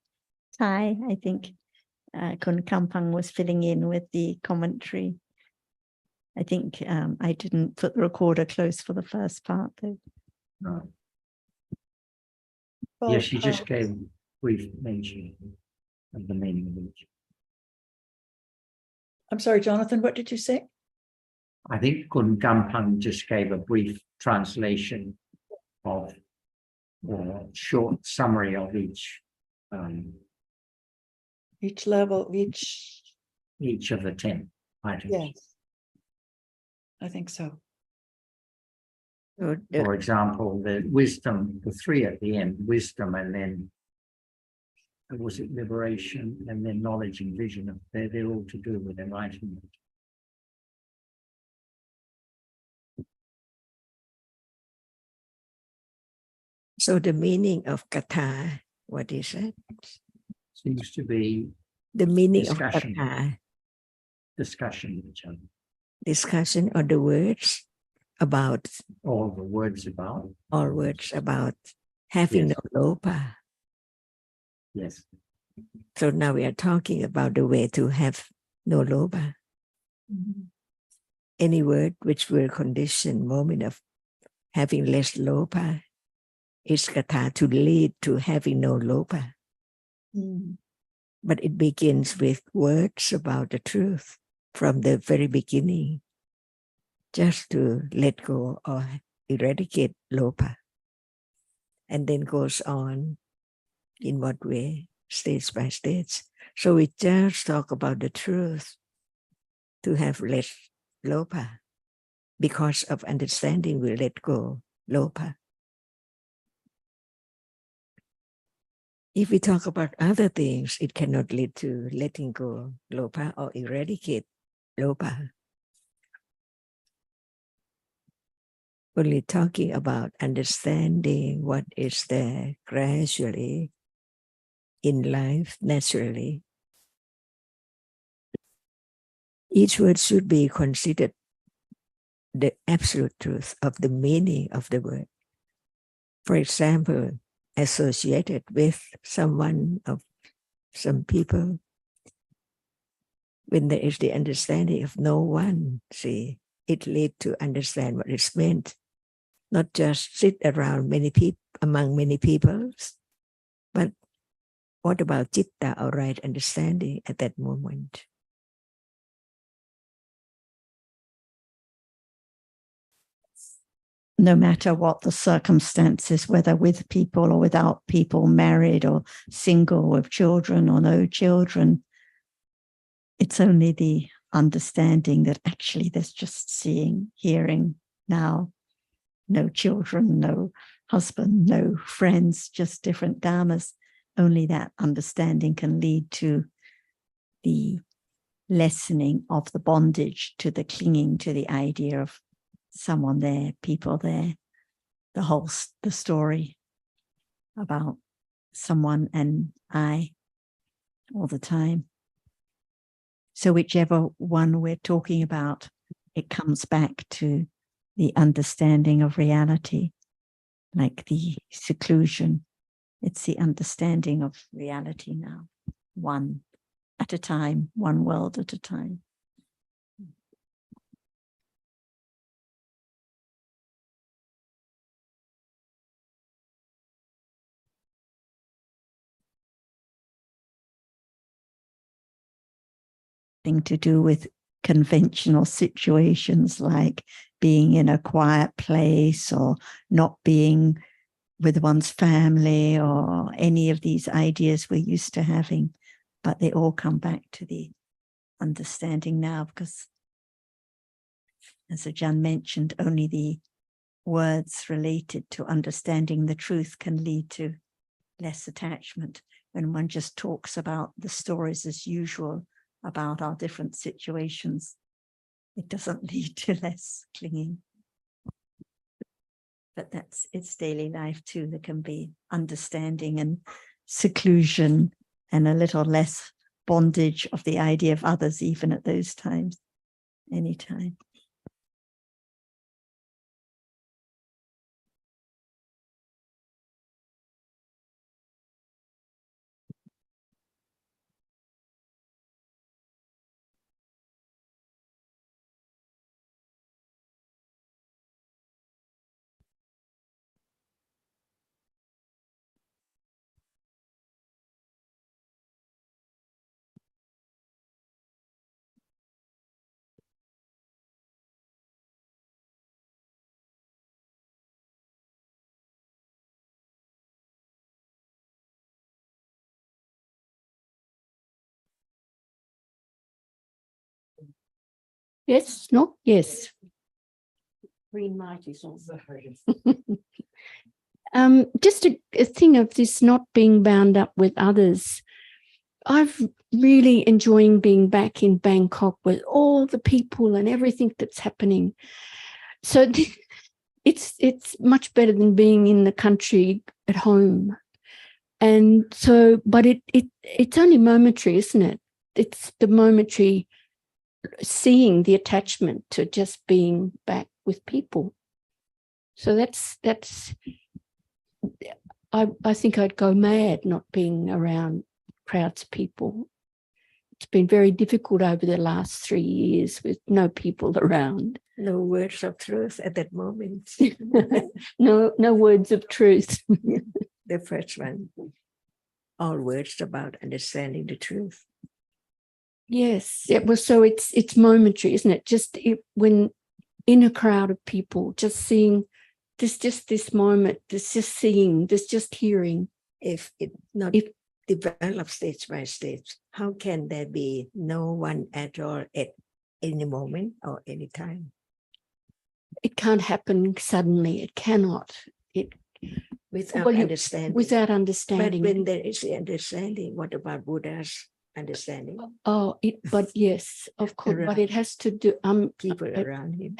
Thai? I think Kun Kampang was filling in with the commentary. I think I didn't put the recorder close for the first part though. No. Well, Yes, she just gave brief mention of the meaning of each. I'm sorry, Jonathan, what did you say? I think Kun Gampang just gave a brief translation of or short summary of each Each level, each, of the 10 items. yes. I think so. So For example, the wisdom, the 3 at the end, wisdom, and then was it liberation, and then knowledge and vision. They're all to do with enlightenment. So the meaning of katha, what is it? Seems to be The meaning Discussion. of katha, discussion with each other. discussion or the words about, All the words about. all words about having Yes. no lopa. Yes. So now we are talking about the way to have no lopa. Any word which will condition moment of having less lopa is katha to lead to having no lopa. But it begins with words about the truth from the very beginning, just to let go or eradicate lopa. And then goes on in what way, stage by stage. So we just talk about the truth to have less lopa. Because of understanding, we let go lopa. If we talk about other things, it cannot lead to letting go lopa or eradicate lopa. Only talking about understanding what is there gradually in life, naturally. Each word should be considered the absolute truth of the meaning of the word. For example, associated with someone of some people, when there is the understanding of no one, see, it leads to understand what it's meant. Not just sit around many people, among many people, but what about citta or right understanding at that moment? No matter what the circumstances, whether with people or without people, married or single, with children or no children, it's only the understanding that actually there's just seeing, hearing now, no children, no husband, no friends, just different dhammas. Only that understanding can lead to the lessening of the bondage, to the clinging to the idea of someone there, people there, the story about someone and I all the time. So whichever one we're talking about, it comes back to the understanding of reality, like the seclusion. It's the understanding of reality now, one at a time, one world at a time. to do with conventional situations like being in a quiet place or not being with one's family or any of these ideas we're used to having, but they all come back to the understanding now, because as Ajahn mentioned, only the words related to understanding the truth can lead to less attachment. When one just talks about the stories as usual about our different situations, it doesn't lead to less clinging. But that's its daily life too. There can be understanding and seclusion and a little less bondage of the idea of others, even at those times, anytime. Yes, no, yes. Green light is on. Just a thing of this not being bound up with others. I've really enjoying being back in Bangkok with all the people and everything that's happening. So it's much better than being in the country at home. And so, but it's only momentary, isn't it? It's the momentary seeing the attachment to just being back with people. So that's I think I'd go mad not being around crowds of people. It's been very difficult over the last 3 years with no people around. No words of truth at that moment. No words of truth. The first one. All words about understanding the truth. Yes, it was. So it's momentary, isn't it? Just when in a crowd of people, just seeing this moment, this just seeing, this just hearing. If it not develops stage by stage, how can there be no one at all at any moment or any time? It can't happen suddenly. It cannot. Without Well, understanding. Without understanding. But when there is the understanding, what about Buddha's understanding? Oh, but yes, of course. But it has to do. People around him.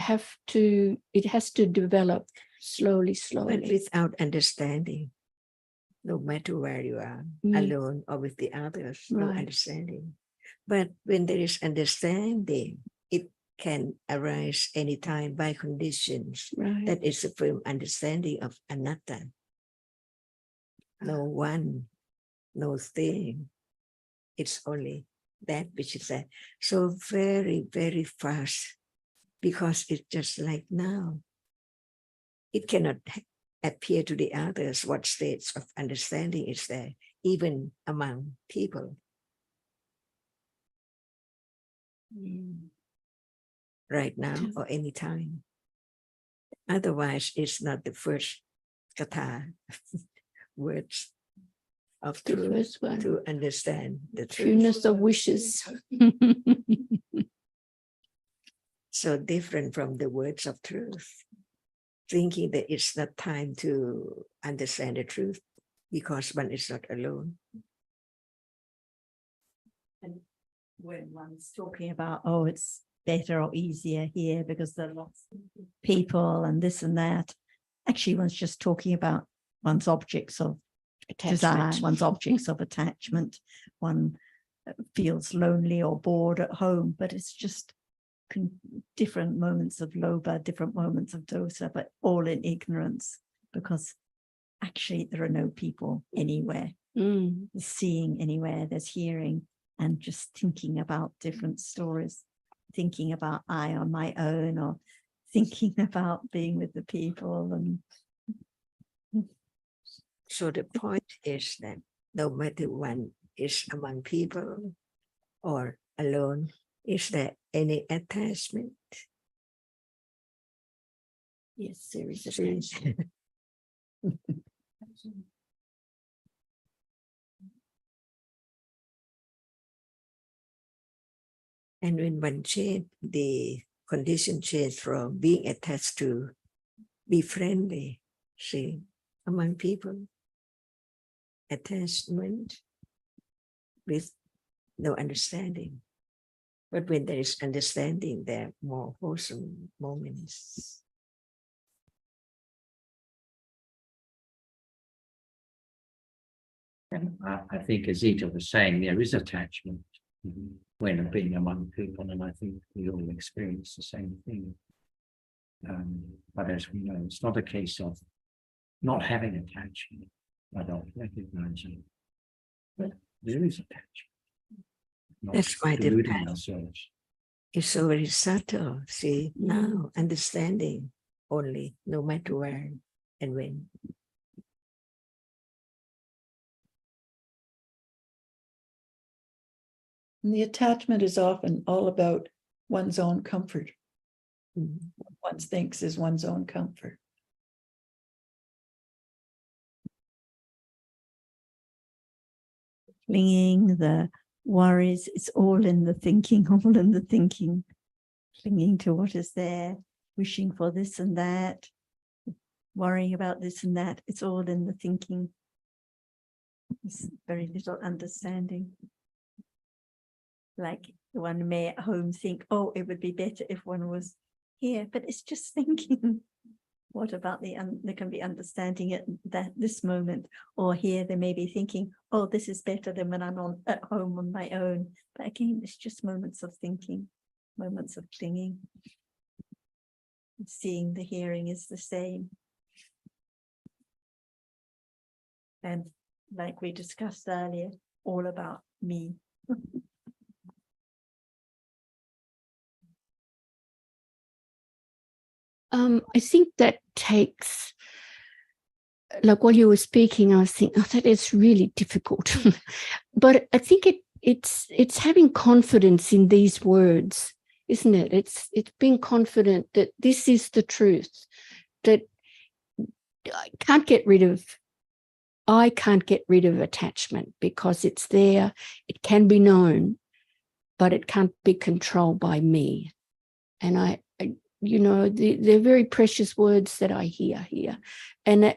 It has to develop slowly. But without understanding, no matter where you are, alone or with the others, no understanding. But when there is understanding, it can arise anytime by conditions. Right. That is a firm understanding of anatta. No one, no thing. It's only that which is there. So very, very fast, because it's just like now. It cannot appear to the others what states of understanding is there, even among people. Right now or any time. Otherwise, it's not the first katha, words of The truth first one. to understand the truth. Fewness of wishes. So different from the words of truth. Thinking that it's not time to understand the truth because one is not alone. And when one's talking about, oh, it's better or easier here because there are lots of people and this and that, actually one's just talking about one's objects of desire, one's objects of attachment. One feels lonely or bored at home, but it's just different moments of lobha, different moments of dosa, but all in ignorance, because actually there are no people anywhere. There's seeing anywhere, there's hearing, and just thinking about different stories, thinking about I on my own, or thinking about being with the people. And so the point is that no matter one is among people or alone, Is there any attachment? Yes, there is See? And when one change, the condition change from being attached to be friendly, see, among people, attachment with no understanding. But when there is understanding, there are more wholesome moments. And I think, as Ita was saying, there is attachment when being among people, and I think we all experience the same thing. But as we know, it's not a case of not having attachment. I don't recognize it, but there is attachment. Not That's why the deluding path ourselves. is so very subtle. See, now understanding only, no matter where and when. And the attachment is often all about one's own comfort. What one thinks is one's own comfort. clinging, the worries, it's all in the thinking, all in the thinking, clinging to what is there, wishing for this and that, worrying about this and that, it's all in the thinking. There's very little understanding. Like the one may at home think, oh, it would be better if one was here, but it's just thinking. What about there can be understanding at this moment, or here they may be thinking, oh, this is better than when I'm at home on my own. But again, it's just moments of thinking, moments of clinging. Seeing, the hearing is the same. And like we discussed earlier, all about me. I think that takes, like while you were speaking, I was thinking, oh, that is really difficult. But I think it's having confidence in these words, isn't it? It's being confident that this is the truth, that I can't get rid of attachment because it's there, it can be known, but it can't be controlled by me. And I you know, they're very precious words that I hear here. And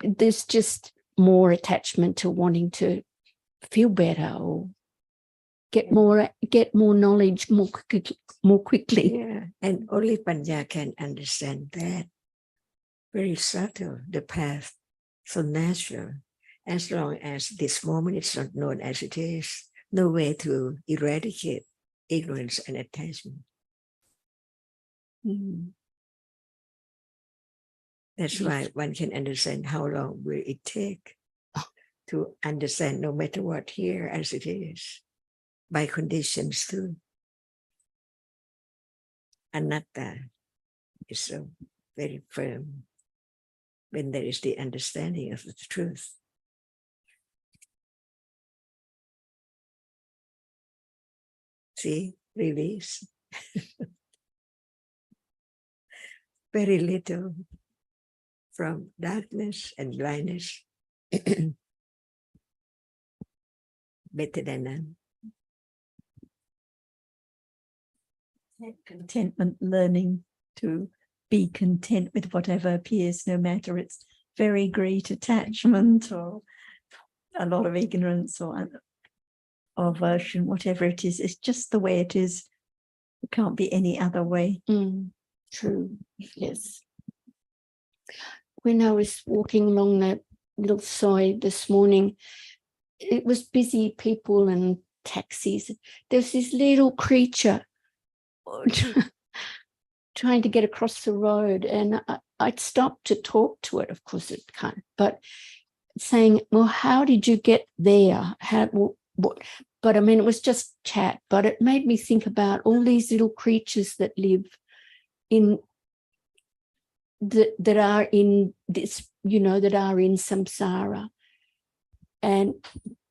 there's just more attachment to wanting to feel better or get more knowledge more quickly. Yeah, and only Panya can understand that. Very subtle, the path, so natural. As long as this moment is not known as it is, no way to eradicate ignorance and attachment. That's why one can understand how long will it take to understand no matter what here as it is, by conditions too. Anatta is so very firm when there is the understanding of the truth. See, release. Very little from darkness and blindness. Better than none. Contentment, learning to be content with whatever appears, no matter it's very great attachment or a lot of ignorance or aversion, whatever it is, it's just the way it is. It can't be any other way. True, yes. When I was walking along that little side this morning, it was busy people and taxis. There's this little creature trying to get across the road, and I'd stopped to talk to it. Of course it can't, but saying, well, how did you get there? What? But I mean, it was just chat, but it made me think about all these little creatures that live in that are in this, you know, that are in samsara, and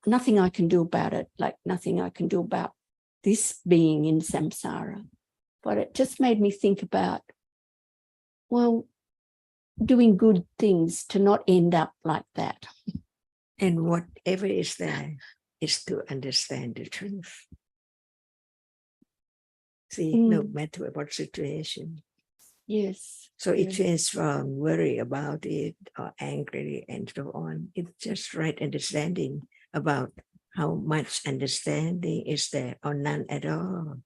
nothing I can do about it, like nothing I can do about this being in samsara. But it just made me think about, well, doing good things to not end up like that. And whatever is there is to understand the truth. See, no matter what situation. Yes. So it yes. changes from worry about it or angry and so on. It's just right understanding about how much understanding is there or none at all.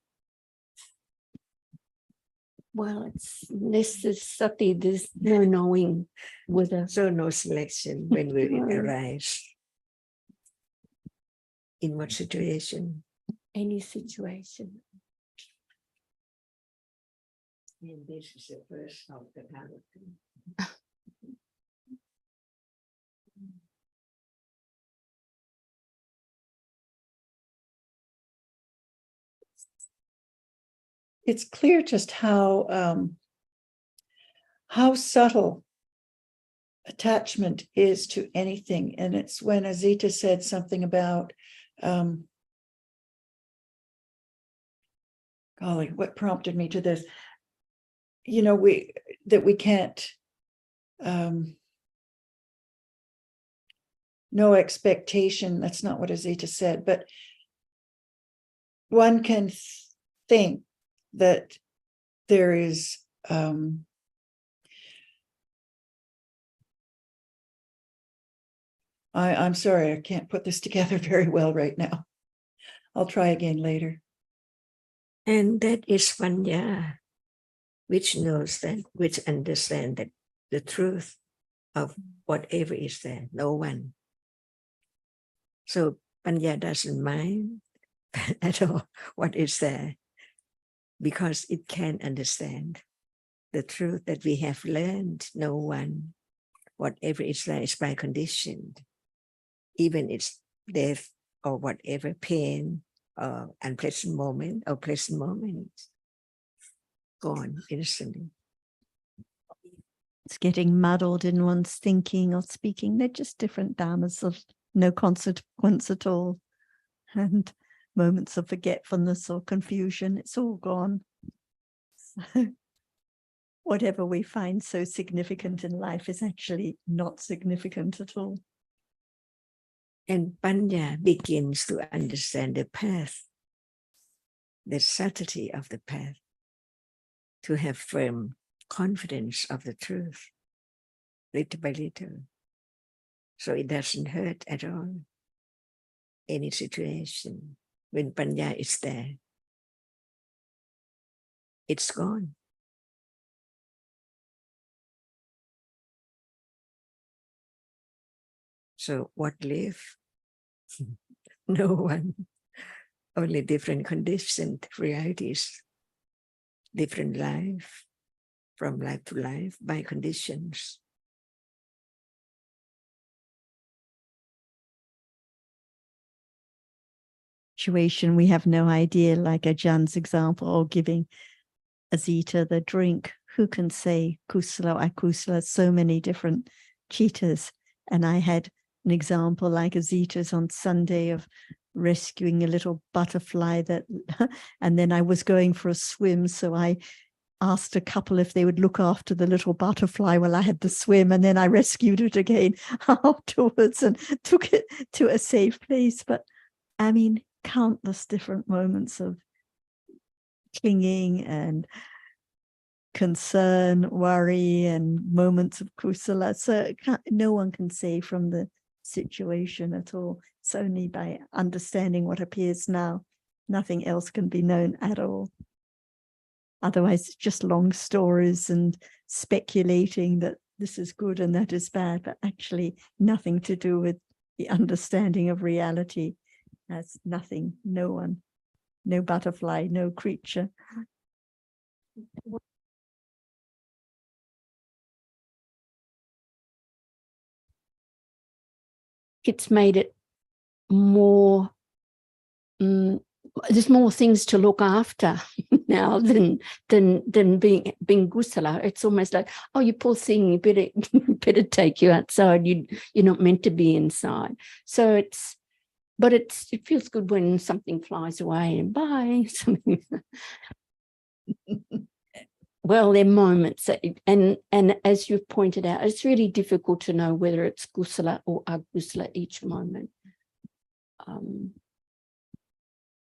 Well, it's less there's sati, there's no knowing whether. So no selection when will it No. arise? In what situation? Any situation. And this is the first of the Dhamma. It's clear just how subtle attachment is to anything. And it's when Azita said something about, golly, what prompted me to this? You know, we can't, no expectation. That's not what Azita said, but one can think that there is I'm sorry, I can't put this together very well right now. I'll try again later. And that is panya, which knows that, which understands that the truth of whatever is there, no one. So panya doesn't mind at all what is there, because it can understand the truth that we have learned. No one, whatever is there is by condition, even it's death or whatever, pain or unpleasant moment or pleasant moment, gone instantly. It's getting muddled in one's thinking or speaking. They're just different dhammas of no consequence at all. And moments of forgetfulness or confusion, it's all gone. So whatever we find so significant in life is actually not significant at all. And panya begins to understand the path, the subtlety of the path, to have firm confidence of the truth, little by little. So it doesn't hurt at all, any situation. When panya is there, it's gone. So what live? No one. Only different conditioned realities, different life, from life to life by conditions. Situation we have no idea, like Ajahn's example, or giving Azita the drink. Who can say kusala or akusala? So many different citas. And I had an example like Azita's on Sunday of rescuing a little butterfly that, and then I was going for a swim, so I asked a couple if they would look after the little butterfly while I had the swim, and then I rescued it again afterwards and took it to a safe place. But I mean, countless different moments of clinging and concern, worry, and moments of kusala. So no one can say from the situation at all. It's only by understanding what appears now. Nothing else can be known at all. Otherwise, it's just long stories and speculating that this is good and that is bad, but actually nothing to do with the understanding of reality. Has nothing, no one, no butterfly, no creature. It's made it more, there's more things to look after now than being gusala. It's almost like, oh, you poor thing, you better take you outside. You're not meant to be inside. So it's but it feels good when something flies away and bye. Something. Well, there are moments that, and as you've pointed out, it's really difficult to know whether it's kusala or agusala each moment.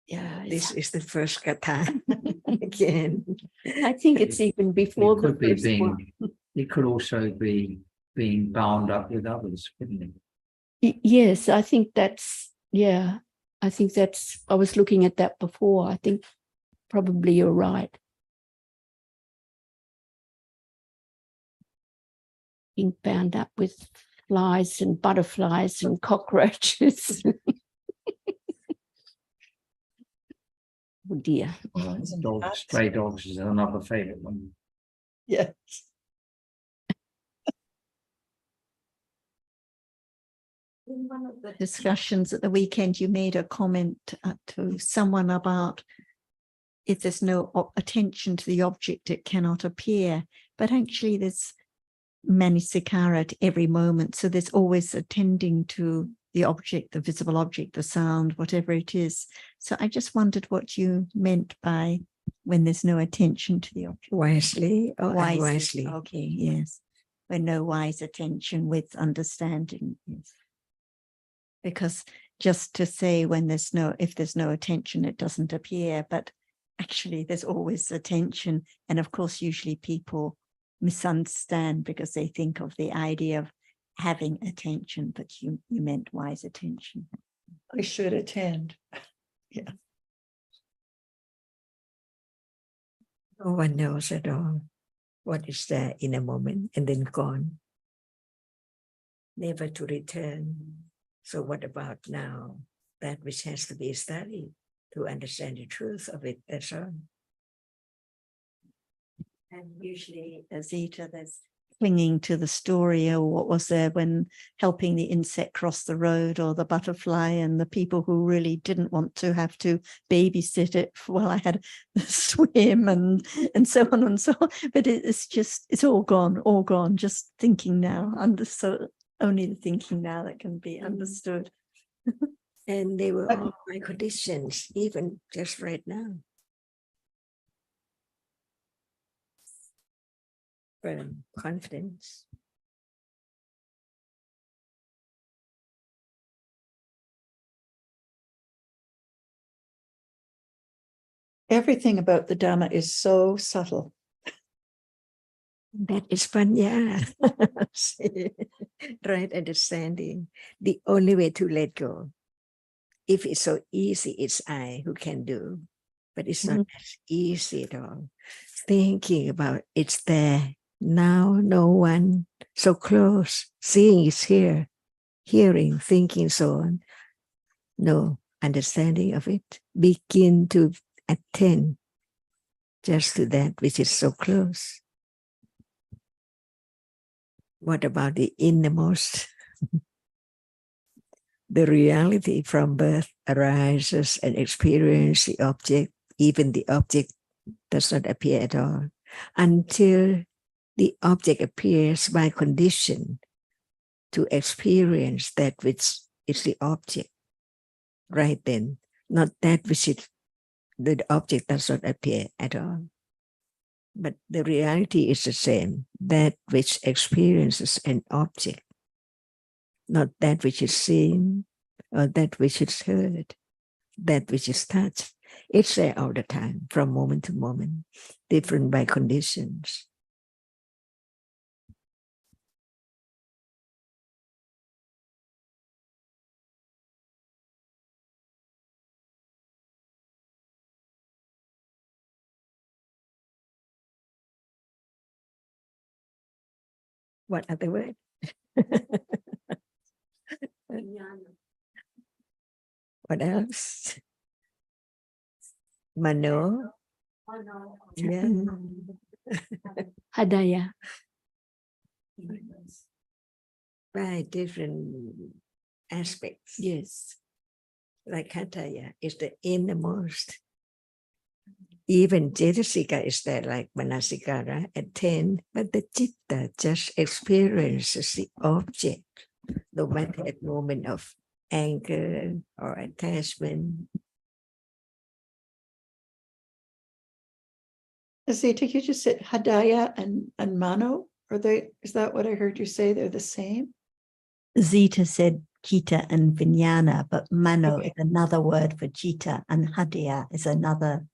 Yeah, This is the first katha again. I think it's even before the first one. It could also be being bound up with others, couldn't it? Yes, I think that's, yeah, I think that's, I was looking at that before. I think probably you're right. Being bound up with flies and butterflies and cockroaches. Oh dear. Dogs, stray dogs is another favorite one. Yes. In one of the discussions at the weekend, you made a comment to someone about if there's no attention to the object, it cannot appear. But actually, there's manisikara at every moment. So there's always attending to the object, the visible object, the sound, whatever it is. So I just wondered what you meant by when there's no attention to the object. Wisely or unwisely. Okay, yes. When no wise attention with understanding. Yes. Because just to say when there's no, if there's no attention, it doesn't appear, but actually there's always attention. And of course, usually people misunderstand because they think of the idea of having attention, but you meant wise attention. I should attend. Yeah. No one knows at all what is there in a moment and then gone, never to return. So what about now? That which has to be studied to understand the truth of it, that's all. And usually, Zita, there's clinging to the story or what was there when helping the insect cross the road, or the butterfly and the people who really didn't want to have to babysit it while I had a swim and so on and so on. But it's just, it's all gone, just thinking now. So only the thinking now that can be understood. And they were all my conditions, even just right now. Confidence. Everything about the Dhamma is so subtle. That is fun, yeah. Right understanding. The only way to let go. If it's so easy, it's I who can do. But it's not as easy at all. Thinking about it's there. Now no one so close. Seeing is here. Hearing, thinking, so on. No understanding of it. Begin to attend just to that which is so close. What about the innermost? The reality from birth arises and experience the object. Even the object does not appear at all until the object appears by condition to experience that which is the object. Right then, not that which is the object does not appear at all. But the reality is the same, that which experiences an object, not that which is seen or that which is heard, that which is touched. It's there all the time, from moment to moment, different by conditions. What other word? What else? Mano. Yeah. Hadaya. By different aspects. Yes. Like Hataya is the innermost. Even Cetasika is there, like Manasikara at 10, but the Chitta just experiences the object, no matter at moment of anger or attachment. Zita, you just said Hadaya and Mano. Is that what I heard you say? They're the same? Zita said Kita and Vijnana, but Mano Okay. is another word for Chitta, and Hadaya is another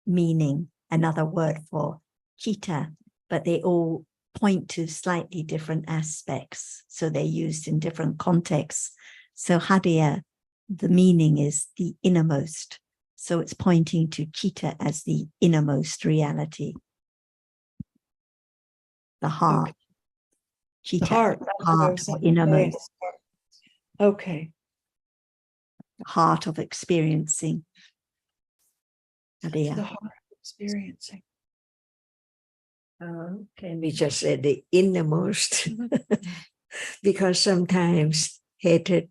meaning, another word for Chitta, but they all point to slightly different aspects. So they're used in different contexts. So Hadaya, the meaning is the innermost. So it's pointing to Chitta as the innermost reality. The heart. Okay. Chitta, The heart. That's what I heart was or saying. innermost, Okay. heart of experiencing. The Hadaya. heart of experiencing. Can we just say the innermost? Because sometimes hatred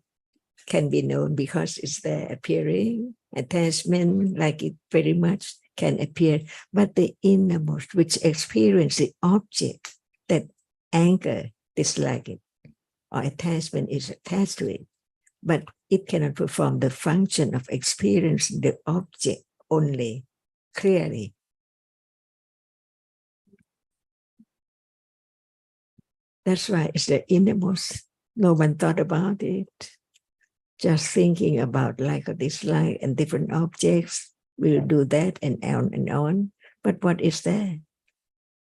can be known because it's there appearing, attachment, like it very much can appear, but the innermost, which experience the object that anger, dislike it, or attachment is attached to it, but it cannot perform the function of experiencing the object only clearly. That's why it's the innermost. No one thought about it. Just thinking about like or dislike and different objects. We'll do that and on and on. But what is there?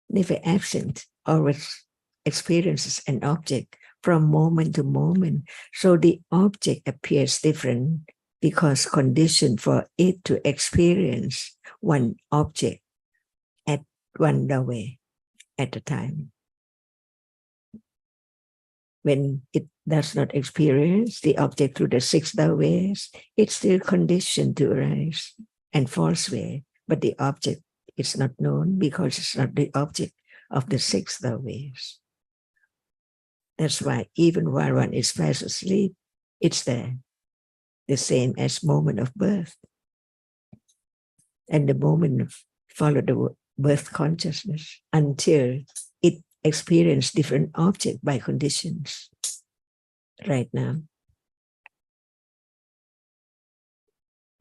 Never absent, always experiences an object from moment to moment. So the object appears different because conditioned for it to experience one object at one doorway at a time. When it does not experience the object through the 6 doorways, it's still conditioned to arise and false way. But the object is not known because it's not the object of the 6 doorways. That's why even while one is fast asleep, it's there. The same as moment of birth. And the moment of follow the birth consciousness until it experience different object by conditions right now.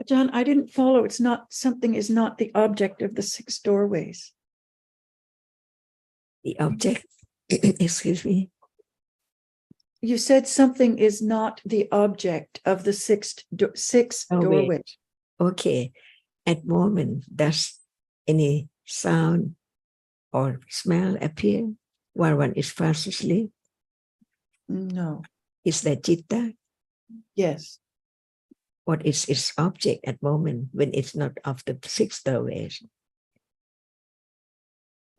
John, I didn't follow. It's not, something is not the object of the 6 doorways. The object, excuse me, You said something is not the object of the 6 doorways. Okay, at moment, does any sound or smell appear while one is fast asleep? No. Is that citta? Yes. What is its object at moment when it's not of the 6 doorways?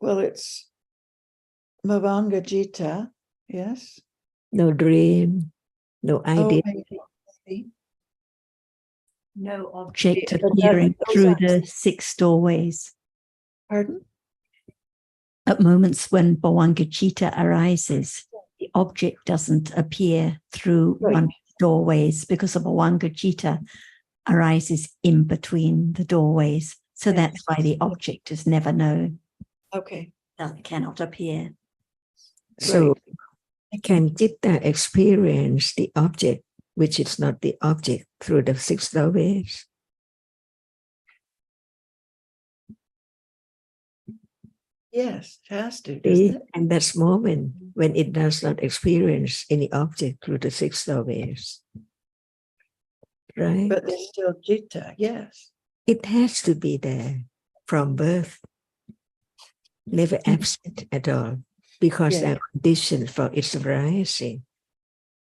Well, it's Mavanga Jita. Yes. No dream, no idea. Maybe. No object But that- appearing those through are- the 6 doorways. Pardon? At moments when Bhavanga Chitta arises, the object doesn't appear through Right. one of the doorways because a Bhavanga Chitta arises in between the doorways. So Yes. that's why the object is never known, Okay. that cannot appear. So Right. can citta experience the object, which is not the object, through the 6 doorways? Yes, it has to, doesn't it? And that's moment when it does not experience any object through the 6 doorways. Right? But there's still Jita. Yes. It has to be there from birth, never absent at all, because Yeah. they're conditioned for its rising.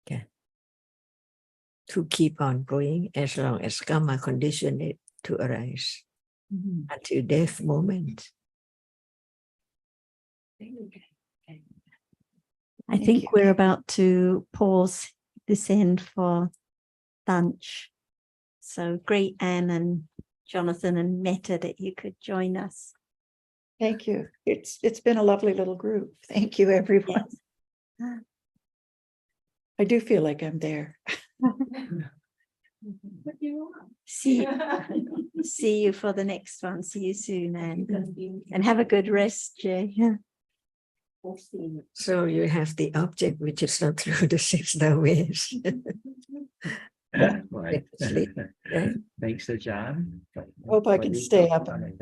Okay. To keep on going as long as karma conditioned it to arise until death moment. I Thank think you. we're about to pause this end for lunch. So great, Anne and Jonathan and Metta, that you could join us. Thank you. It's been a lovely little group. Thank you, everyone. Yes. I do feel like I'm there. See you for the next one. See you soon, Anne. And have a good rest, Jay. So you have the object which is not through the 6 doorways. Sleep. Yeah. Thanks, Ajahn. Hope I can stay up and